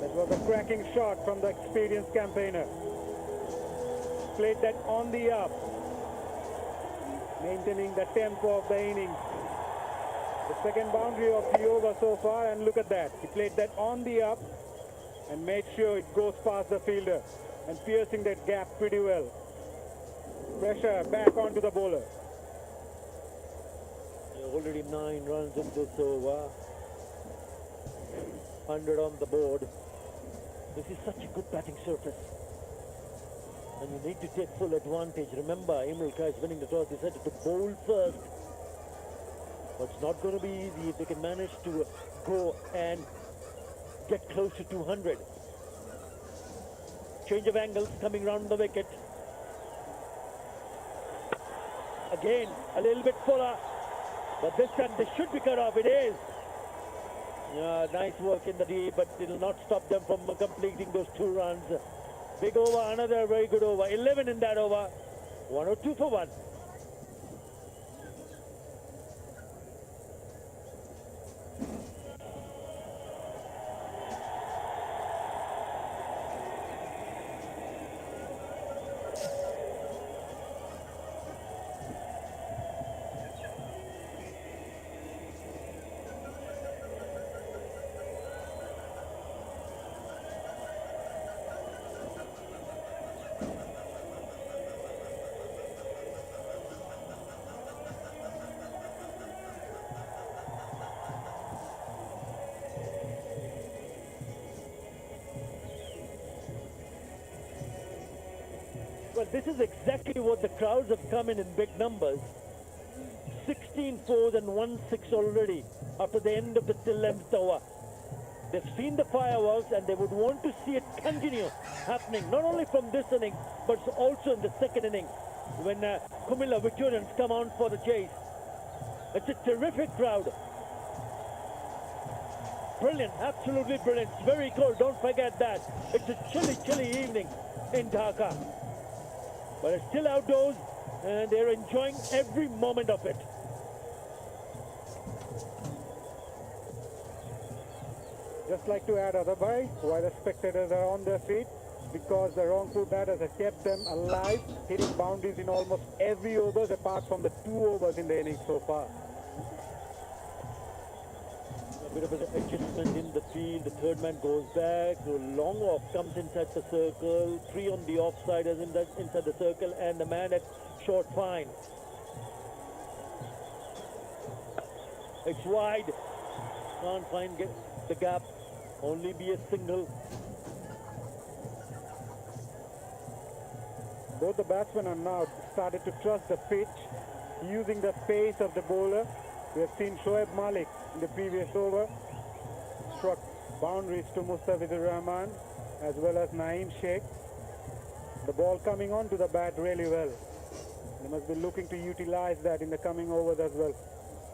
That was a cracking shot from the experienced campaigner. Played that on the up, maintaining the tempo of the innings. The second boundary of the over so far, and look at that. He played that on the up and made sure it goes past the fielder and piercing that gap pretty well. Pressure back onto the bowler. Already 9 runs in this over. 100 on the board. This is such a good batting surface. And you need to take full advantage. Remember, Imran Khan is winning the toss. He decided to bowl first. But it's not going to be easy if they can manage to go and get close to 200. Change of angles coming round the wicket. Again, a little bit fuller. But this time this should be cut off. It is. Yeah, nice work in the deep, but it will not stop them from completing those 2 runs. Big over, another very good over. 11 in that over. 102 for 1. Well, this is exactly what the crowds have come in big numbers. 16 fours and 1 6 already after the end of the 11th over. They've seen the fireworks and they would want to see it continue happening, not only from this inning, but also in the second inning when Kumilla Victorians come on for the chase. It's a terrific crowd. Brilliant, absolutely brilliant. It's very cold, don't forget that. It's a chilly, chilly evening in Dhaka. But it's still outdoors and they're enjoying every moment of it. Just like to add other by while the spectators are on their feet, because the Rangpur batters have kept them alive, hitting boundaries in almost every overs apart from the 2 overs in the innings so far. A bit of an adjustment in the field. The third man goes back. The long off comes inside the circle. 3 on the offside as inside the circle, and the man at short fine. It's wide. Can't find the gap. Only be a single. Both the batsmen are now started to trust the pitch, using the pace of the bowler. We have seen Shoaib Malik in the previous over struck boundaries to Mustafizur Rahman as well as Naeem Sheikh. The ball coming on to the bat really well. They must be looking to utilize that in the coming overs as well.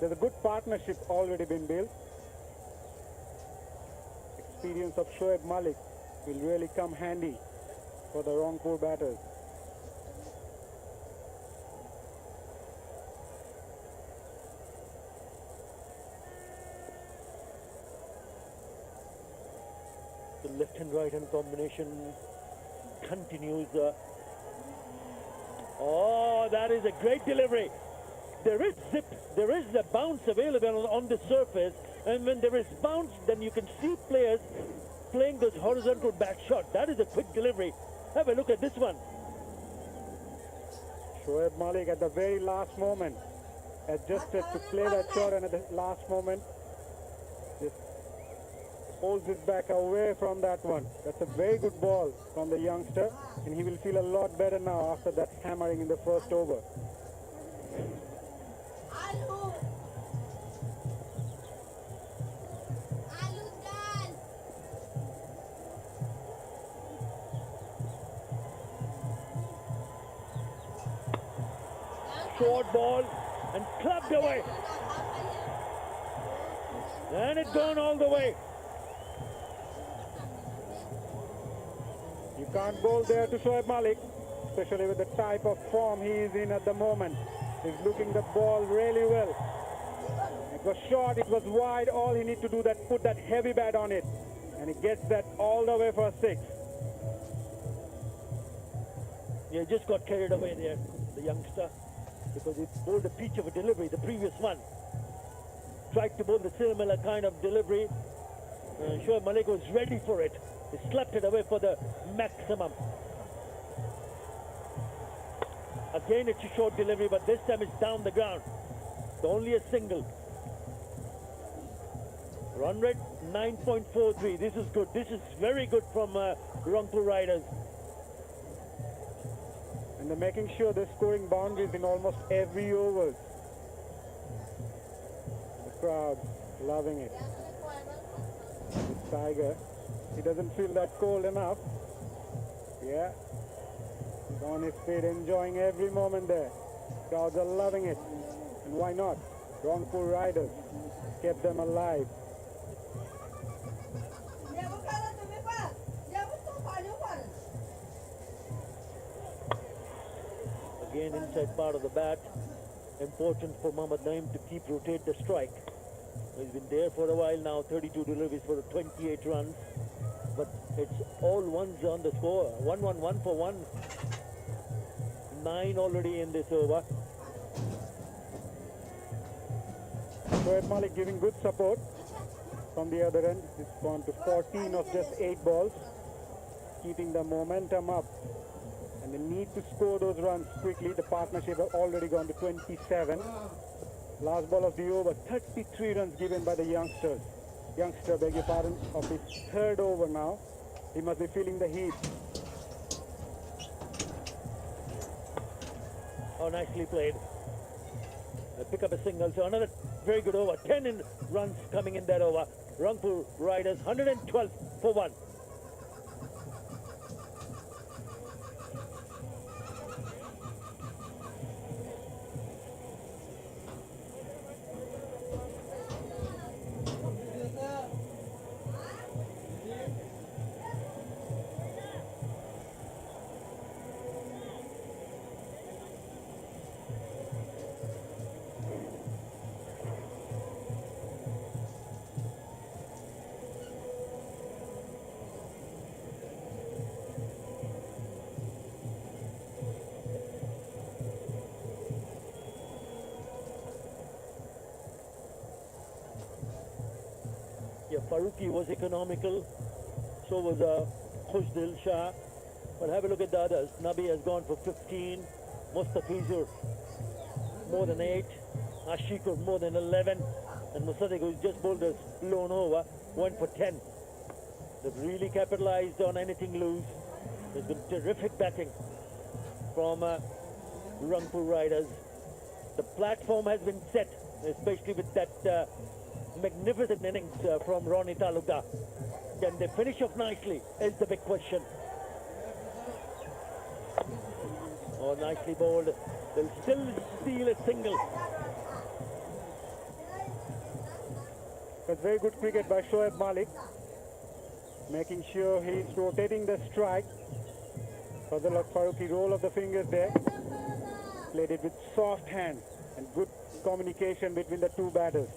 There's a good partnership already been built. Experience of Shoaib Malik will really come handy for the Rangpur batters. The left and right hand combination continues. Oh, that is a great delivery. There is zip, there is a bounce available on the surface, and when there is bounce, then you can see players playing those horizontal bat shot. That is a quick delivery. Have a look at this one. Shoaib Malik at the very last moment adjusted to play that shot, and at the last moment just holds it back away from that one. That's a very good ball from the youngster, and he will feel a lot better now after that hammering in the first over. Short ball and clubbed away. And it's gone all the way. You can't bowl there to Shoaib Malik, especially with the type of form he is in at the moment. He's looking the ball really well. It was short, it was wide. All he needs to do that put that heavy bat on it, and he gets that all the way for a 6. Yeah, just got carried away there, the youngster, because he bowled a peach of a delivery, the previous one. Tried to bowl the similar kind of delivery. Shoaib Malik was ready for it. He slapped it away for the maximum. Again, it's a short delivery, but this time it's down the ground. So only a single. Run rate 9.43. This is good. This is very good from Rangpur Riders. And they're making sure they're scoring boundaries in almost every over. The crowd loving it. This Tiger, he doesn't feel that cold enough. Yeah, he's on his feet, enjoying every moment there. Crowds are loving it. And why not? Rangpur Riders kept them alive. Again, inside part of the bat. Important for Mohammad Naeem to keep rotate the strike. He's been there for a while now, 32 deliveries for 28 runs. But it's all ones on the score. 1-1 for 1. 9 already in this over. Shoaib Malik giving good support from the other end. It's gone to 14 of just 8 balls, keeping the momentum up. And they need to score those runs quickly. The partnership have already gone to 27. Last ball of the over, 33 runs given by the youngsters. Youngster, beg your pardon, of his third over now. He must be feeling the heat. Oh, nicely played. They pick up a single, so another very good over. 10 runs coming in that over. Rangpur Riders 112 for 1. Faruqi was economical, so was Khushdil Shah. But have a look at the others. Nabi has gone for 15, Mustafizur more than 8, Ashikur more than 11, and Musaddiq, who's just bowled us blown over, went for 10. They've really capitalized on anything loose. There's been terrific batting from Rangpur Riders. The platform has been set, especially with that magnificent innings from Ronnie Talukdar. Can they finish off nicely is the big question. Oh, nicely bowled. They'll still steal a single. That's very good cricket by Shoaib Malik, making sure he's rotating the strike. Fazal Faruqi, roll of the fingers there. Played it with soft hand and good communication between the two batters.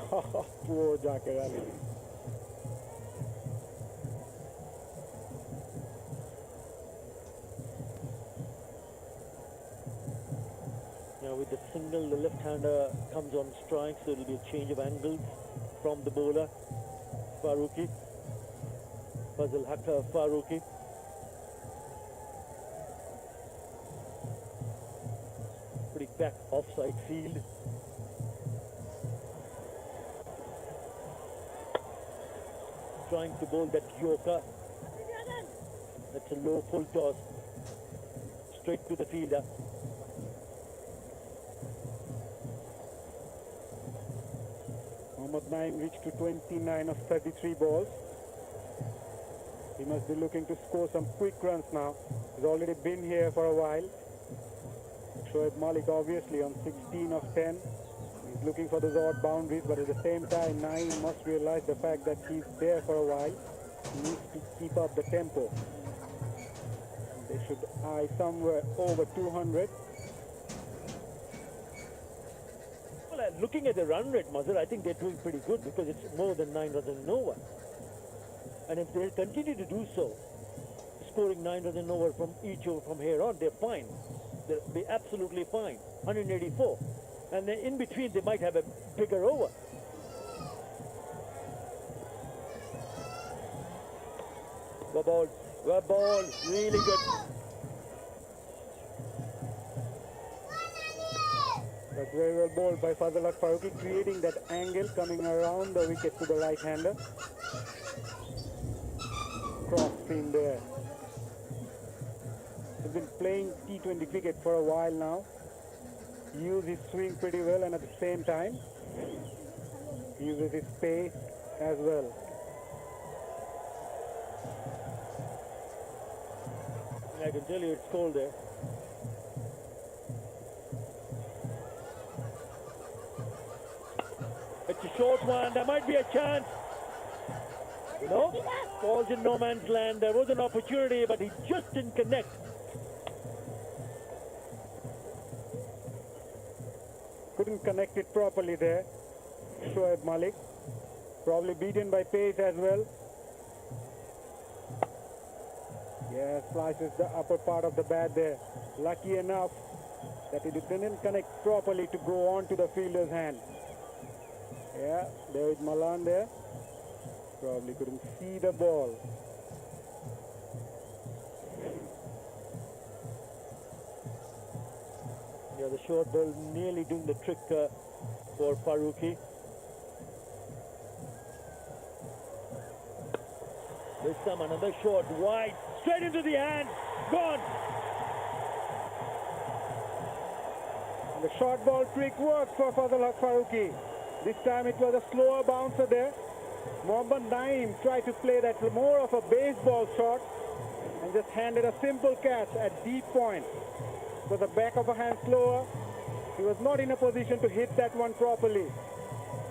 Poor Zakir Ali. Now with the single, the left-hander comes on strike, so it'll be a change of angles from the bowler, Faruqi. Fazal Hakka Faruqi. Putting back offside field. Trying to bowl that Yorker. That's a low full toss. Straight to the fielder. Mohammad Naim reached to 29 of 33 balls. He must be looking to score some quick runs now. He's already been here for a while. Shoaib Malik obviously on 16 of 10. He's looking for those odd boundaries, but at the same time, Naim must realize the fact that he's there for a while. He needs to keep up the tempo. They should eye somewhere over 200. Well, looking at the run rate, Mazhar, I think they're doing pretty good because it's more than 9 runs and over. And if they continue to do so, scoring 9 runs and over from each over from here on, they're fine. They'll be absolutely fine. 184. And then in between, they might have a bigger over. Well ball, really good. That's very well bowled by Fazal Faruqi, creating that angle coming around the wicket to the right-hander. Cross seam there. He's been playing T20 cricket for a while now. Uses his swing pretty well, and at the same time, uses his pace as well. I can tell you it's cold there. It's a short one. There might be a chance. No, falls in no man's land. There was an opportunity, but he just didn't connect. Couldn't connect it properly there. Shoaib Malik, probably beaten by pace as well. Yeah, slices the upper part of the bat there. Lucky enough that it didn't connect properly to go on to the fielder's hand. Yeah, David Malan there. Probably couldn't see the ball. Yeah, the short ball nearly doing the trick for Faruqi. This time another short wide, straight into the hand, gone. And the short ball trick worked for Fazal Faruqi. This time it was a slower bouncer there. Mohammad Naim tried to play that more of a baseball shot and just handed a simple catch at deep point. It was the back of a hand slower. He was not in a position to hit that one properly.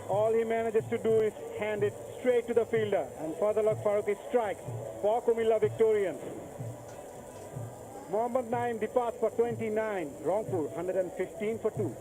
All he manages to do is hand it straight to the fielder, and Fazal Faruqi strikes for Kumilla Victorians. Mohammad Naim departs for 29, Rangpur 115 for 2.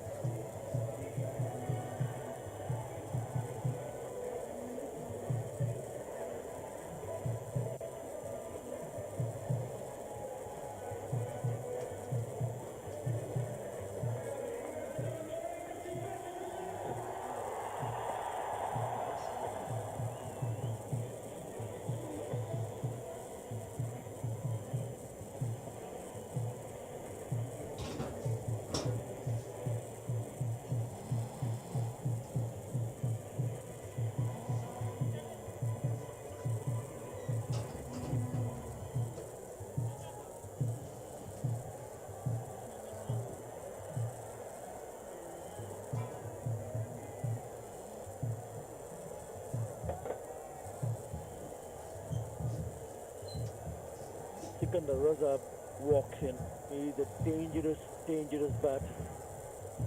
Sikandar Raza walks in. He's a dangerous, dangerous bat.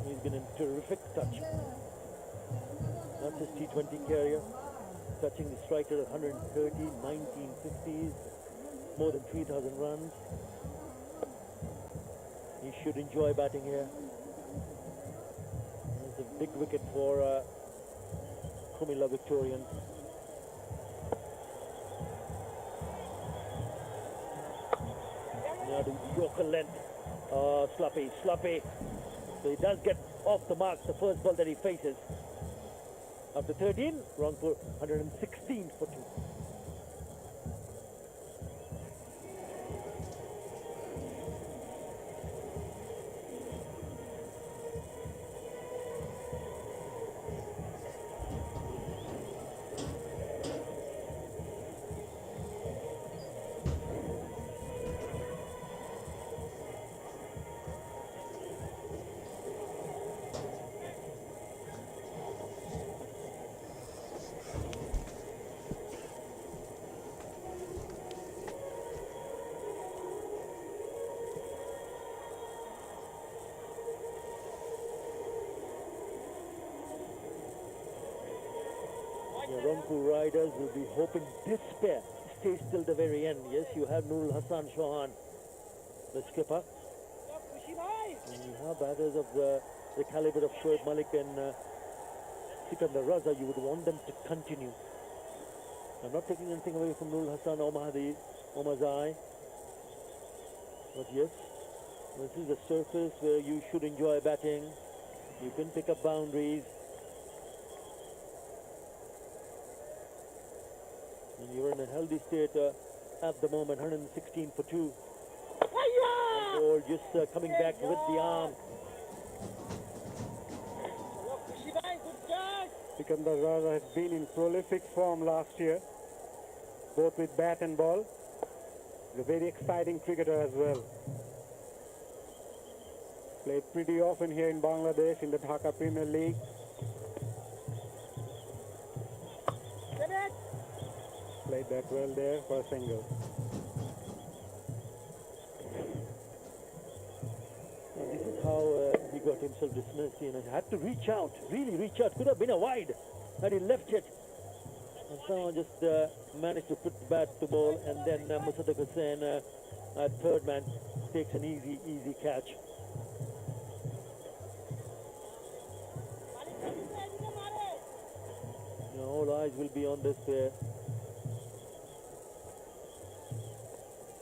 He's been in terrific touch. That's his T20 career. Touching the strike rate at 130, 1950s, more than 3,000 runs. He should enjoy batting here. It's a big wicket for Kumila Victorians. Now the Yorker length. Sloppy. So he does get off the mark the first ball that he faces. After 13, Rangpur 116 for 2. The Rangpur Riders will be hoping despair stays till the very end. Yes, you have Nurul Hassan Chauhan, the skipper. And you have batters of the caliber of Shoaib Malik and Sikandar Raza. You would want them to continue. I'm not taking anything away from Nurul Hassan or Mahdi or Mazai. But yes, this is a surface where you should enjoy batting. You can pick up boundaries. And you're in a healthy state at the moment, 116 for 2. Or just coming back with the arm. Sikandar Raza has been in prolific form last year, both with bat and ball. He's a very exciting cricketer as well. Played pretty often here in Bangladesh in the Dhaka Premier League. Played that well there for a single. And this is how he got himself dismissed. You know, he had to reach out, really reach out. Could have been a wide, but he left it. And someone just managed to put bat to ball, and then Musaddiq Hussain, third man, takes an easy catch. You know, all eyes will be on this pair.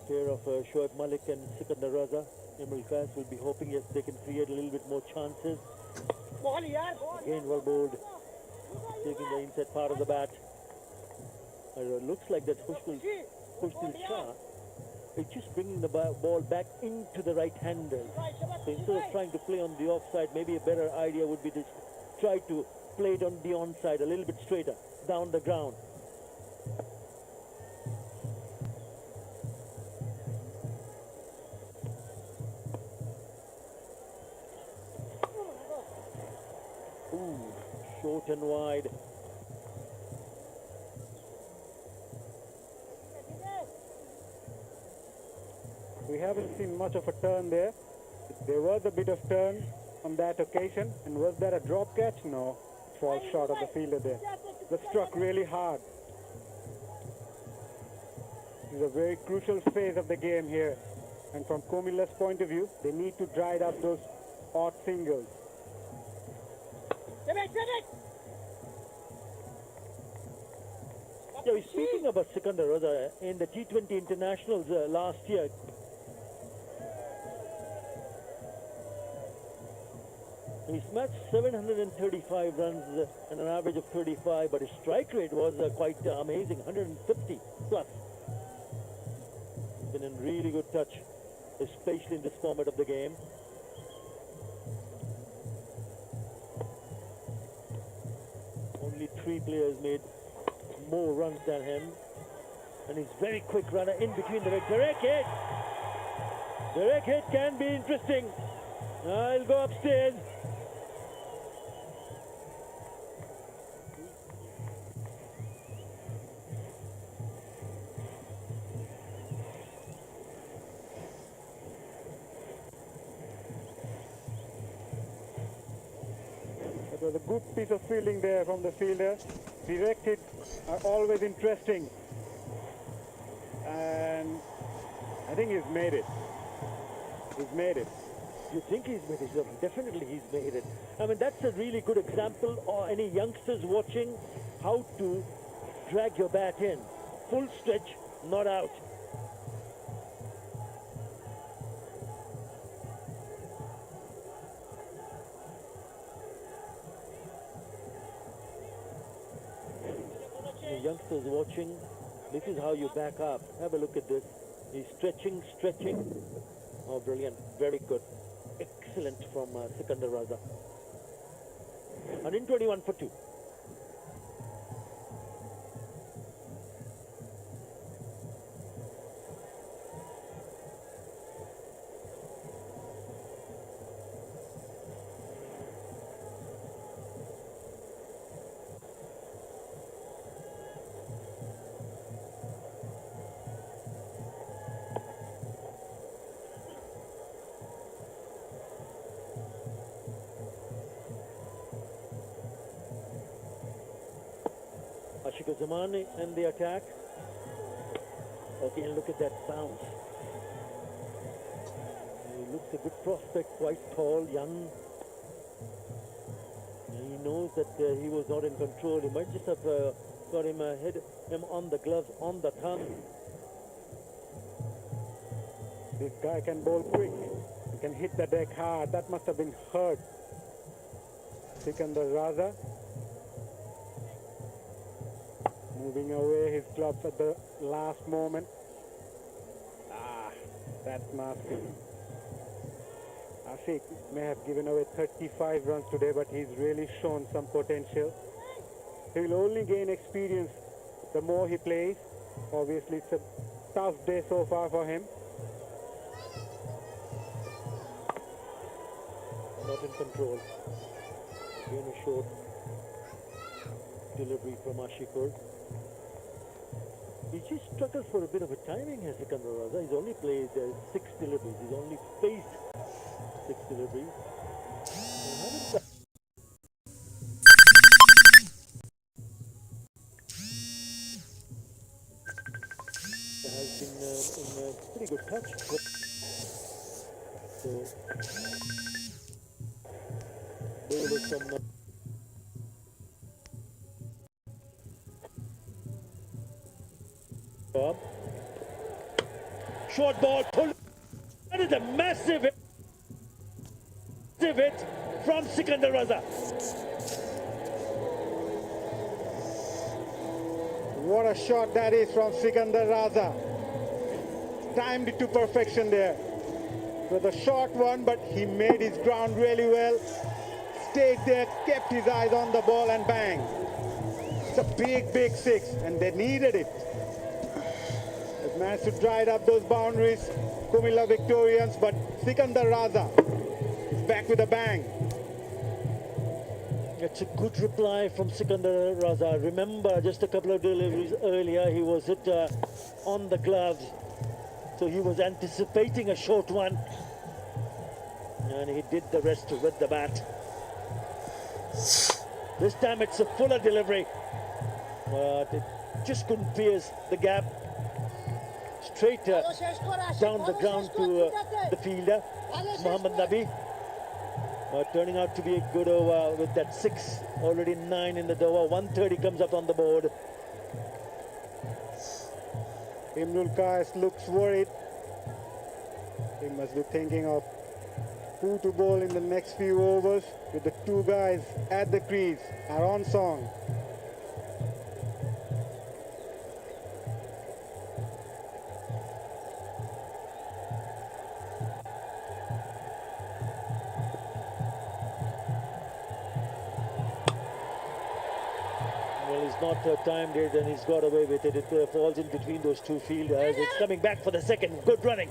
Pair of Shoaib Malik and Sikandar Raza. Imran Qais will be hoping yes they can create a little bit more chances. Again well bowled, taking the inside part of the bat. It looks like that Khushdil Shah is just bringing the ball back into the right-handers. So instead of trying to play on the offside, maybe a better idea would be to try to play it on the onside a little bit straighter, down the ground. Ooh, short and wide. We haven't seen much of a turn there. There was a bit of turn on that occasion. And was that a drop catch? No. It falls short of the fielder there. That struck really hard. This is a very crucial phase of the game here. And from Kumilla's point of view, they need to dry up those odd singles. Yeah, speaking about Sikandar Raza, in the T20 internationals last year, he smashed 735 runs and an average of 35, but his strike rate was quite amazing, 150 plus. He's been in really good touch, especially in this format of the game. Only 3 players made more runs than him, and he's very quick runner in between the legs. Direct hit! Direct hit can be interesting. I'll go upstairs. It was a good piece of fielding there from the fielder. Directed are always interesting. And I think he's made it. He's made it. You think he's made it? Yeah, definitely he's made it. I mean, that's a really good example, or any youngsters watching, how to drag your bat in. Full stretch, not out. The youngsters watching, this is how you back up. Have a look at this. He's stretching, stretching. Oh, brilliant. Very good. Excellent from Sikandar Raza. 121 for 2. Ashika Zaman in the attack. Okay, and look at that bounce. He looks a good prospect, quite tall, young. He knows that he was not in control. He might just have got him hit him on the gloves, on the thumb. This guy can bowl quick. He can hit the deck hard. That must have been hurt. Sikandar Raza. Moving away his gloves at the last moment. That's nasty. Ashik may have given away 35 runs today, but he's really shown some potential. He will only gain experience the more he plays. Obviously, it's a tough day so far for him. Not in control. Again a short delivery from Ashikur. He just struggles for a bit of a timing here, Sikandar Raza. He's only played 6 deliveries. He's only faced 6 deliveries. There has been in a pretty good touch. So, there was some... Short ball, pull. That is a massive hit from Sikandar Raza. What a shot that is from Sikandar Raza. Timed it to perfection there. It was a short one, but he made his ground really well. Stayed there, kept his eyes on the ball, and bang. It's a big, big 6, and they needed it. They've managed to drive up those boundaries, Kumilla Victorians, but Sikandar Raza is back with a bang. It's a good reply from Sikandar Raza. Remember, just a couple of deliveries earlier, he was hit on the gloves. So he was anticipating a short one. And he did the rest with the bat. This time it's a fuller delivery. But it just couldn't pierce the gap. Straight down the ground to the fielder, Mohammad Nabi. Turning out to be a good over with that 6, already 9 in the over. 130 comes up on the board. Imrul Kais looks worried. He must be thinking of who to bowl in the next few overs with the 2 guys at the crease are on song. Not timed it, and he's got away with it. It falls in between those 2 fielders. It's coming back for the second. Good running.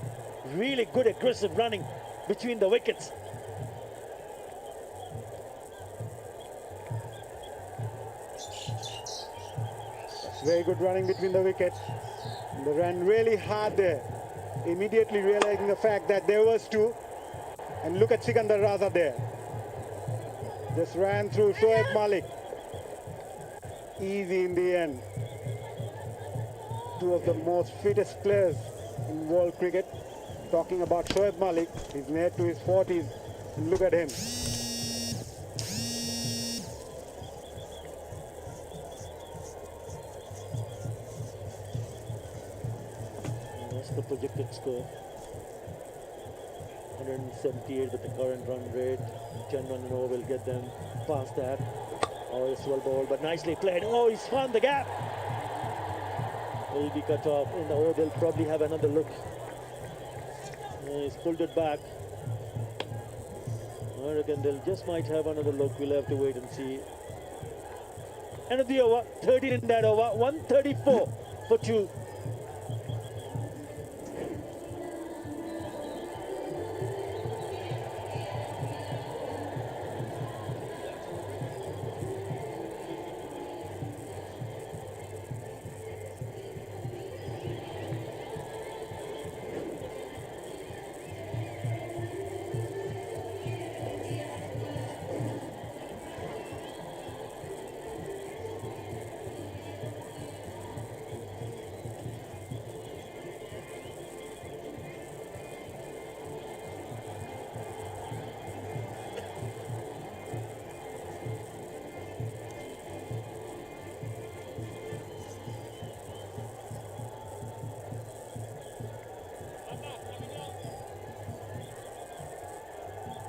Really good aggressive running between the wickets. Very good running between the wickets. They ran really hard there, immediately realizing the fact that there was 2. And look at Sikandar Raza there. Just ran through Shoaib Malik. Easy in the end. Two of the most fittest players in world cricket. Talking about Shoaib Malik, he's near to his 40s. And look at him. That's the projected score. 178 with the current run rate. 10 run and over will get them past that. Oh, it's well ball, but nicely played. Oh, he's found the gap. Will be cut off. In the over, they'll probably have another look. He's pulled it back. I reckon they'll just might have another look. We'll have to wait and see. End of the over. 13 in that over. 134 for 2.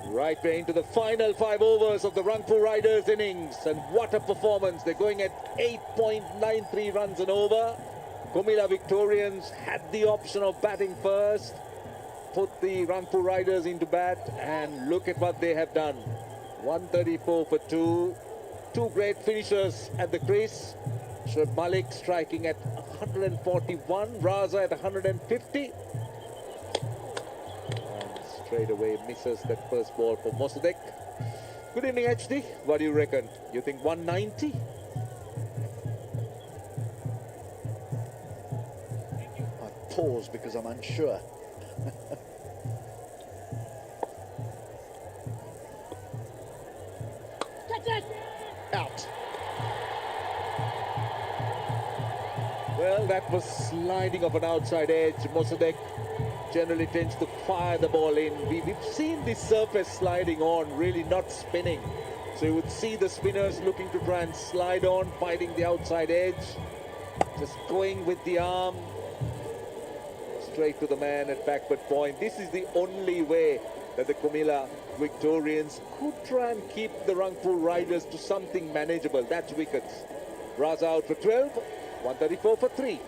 Right way into the final 5 overs of the Rangpur Riders innings, and what a performance. They're going at 8.93 runs and over. Comilla Victorians had the option of batting first, put the Rangpur Riders into bat, and look at what they have done. 134 for 2. Two great finishers at the crease. Shoaib Malik striking at 141, Raza at 150. Straight away misses that first ball for Mossadegh. Good evening, HD. What do you reckon? You think 190? I pause because I'm unsure. Out. Well, that was sliding of an outside edge. Mossadegh generally tends to fire the ball in. We've seen this surface sliding on, really not spinning. So you would see the spinners looking to try and slide on, fighting the outside edge. Just going with the arm. Straight to the man at backward point. This is the only way that the Comilla Victorians could try and keep the Rangpur Riders to something manageable. That's wickets. Raza out for 12, 134 for 3.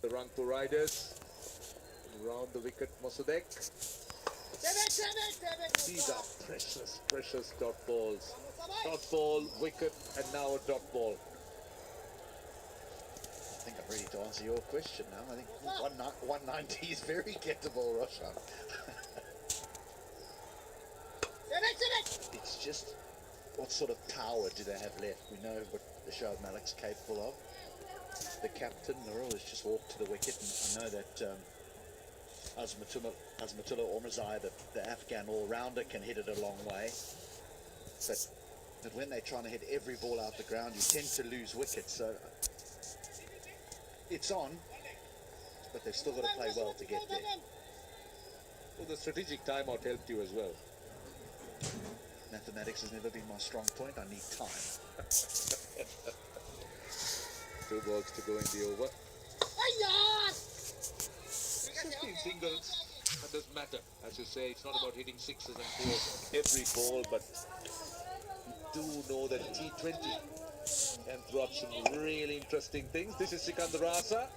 the Rangpur Riders. Round the wicket, Mossadegh. These are precious, precious dot balls. Dot ball, wicket, and now a dot ball. I think I'm ready to answer your question now. I think 190 is very gettable, Roshan. It's just what sort of power do they have left? We know what the Shoaib Malik's capable of. The captain, Nurul, has just walked to the wicket, and I know that Azmatullah Ormazai, the Afghan all-rounder, can hit it a long way. But when they're trying to hit every ball out the ground, you tend to lose wickets. So it's on, but they've still got to play well to get there. Well, the strategic timeout helped you as well. Mathematics has never been my strong point. I need time. 2 balls to go in the over. 15 singles, that doesn't matter. As you say, it's not about hitting 6s and 4s every ball, but you do know that T20 can throw up some really interesting things. This is Sikandar Asa,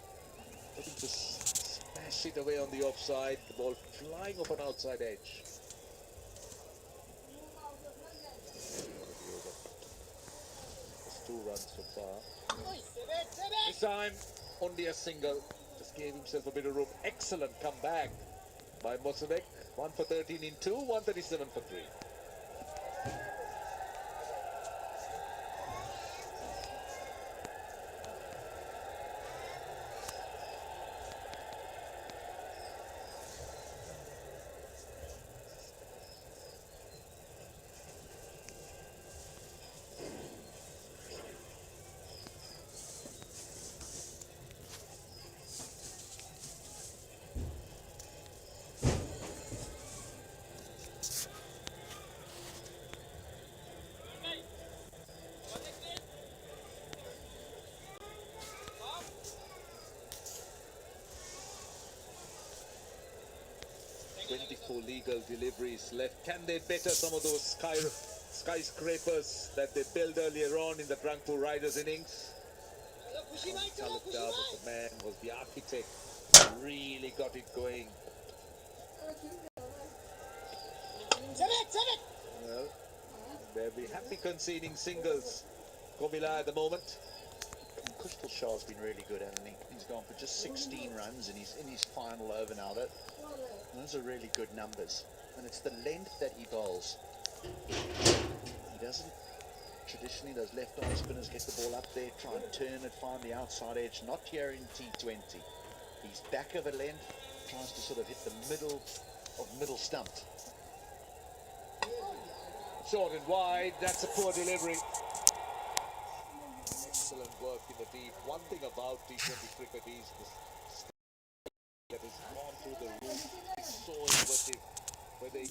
looking to smash it away on the offside, the ball flying off an outside edge. Just 2 runs so far. This time, only a single. Just gave himself a bit of room. Excellent comeback by Mossadegh. 1 for 13 in 2, 137 for 3. Legal deliveries left. Can they better some of those skyscrapers that they built earlier on in the Rangpur Riders innings? Talukdar was the man, was the architect, really got it going. Well, they'll be happy conceding singles, Komila, at the moment. Crystal Shah's been really good, hasn't he? He's gone for just 16 runs and he's in his final over now. Those are really good numbers. And it's the length that he bowls. He doesn't, traditionally those left-arm spinners get the ball up there, try and turn it, find the outside edge. Not here in T20. He's back of a length, tries to sort of hit the middle of middle stump. Short and wide, that's a poor delivery. Excellent work in the deep. One thing about T20 cricket is this that has gone through the roof. It's so innovative. Where they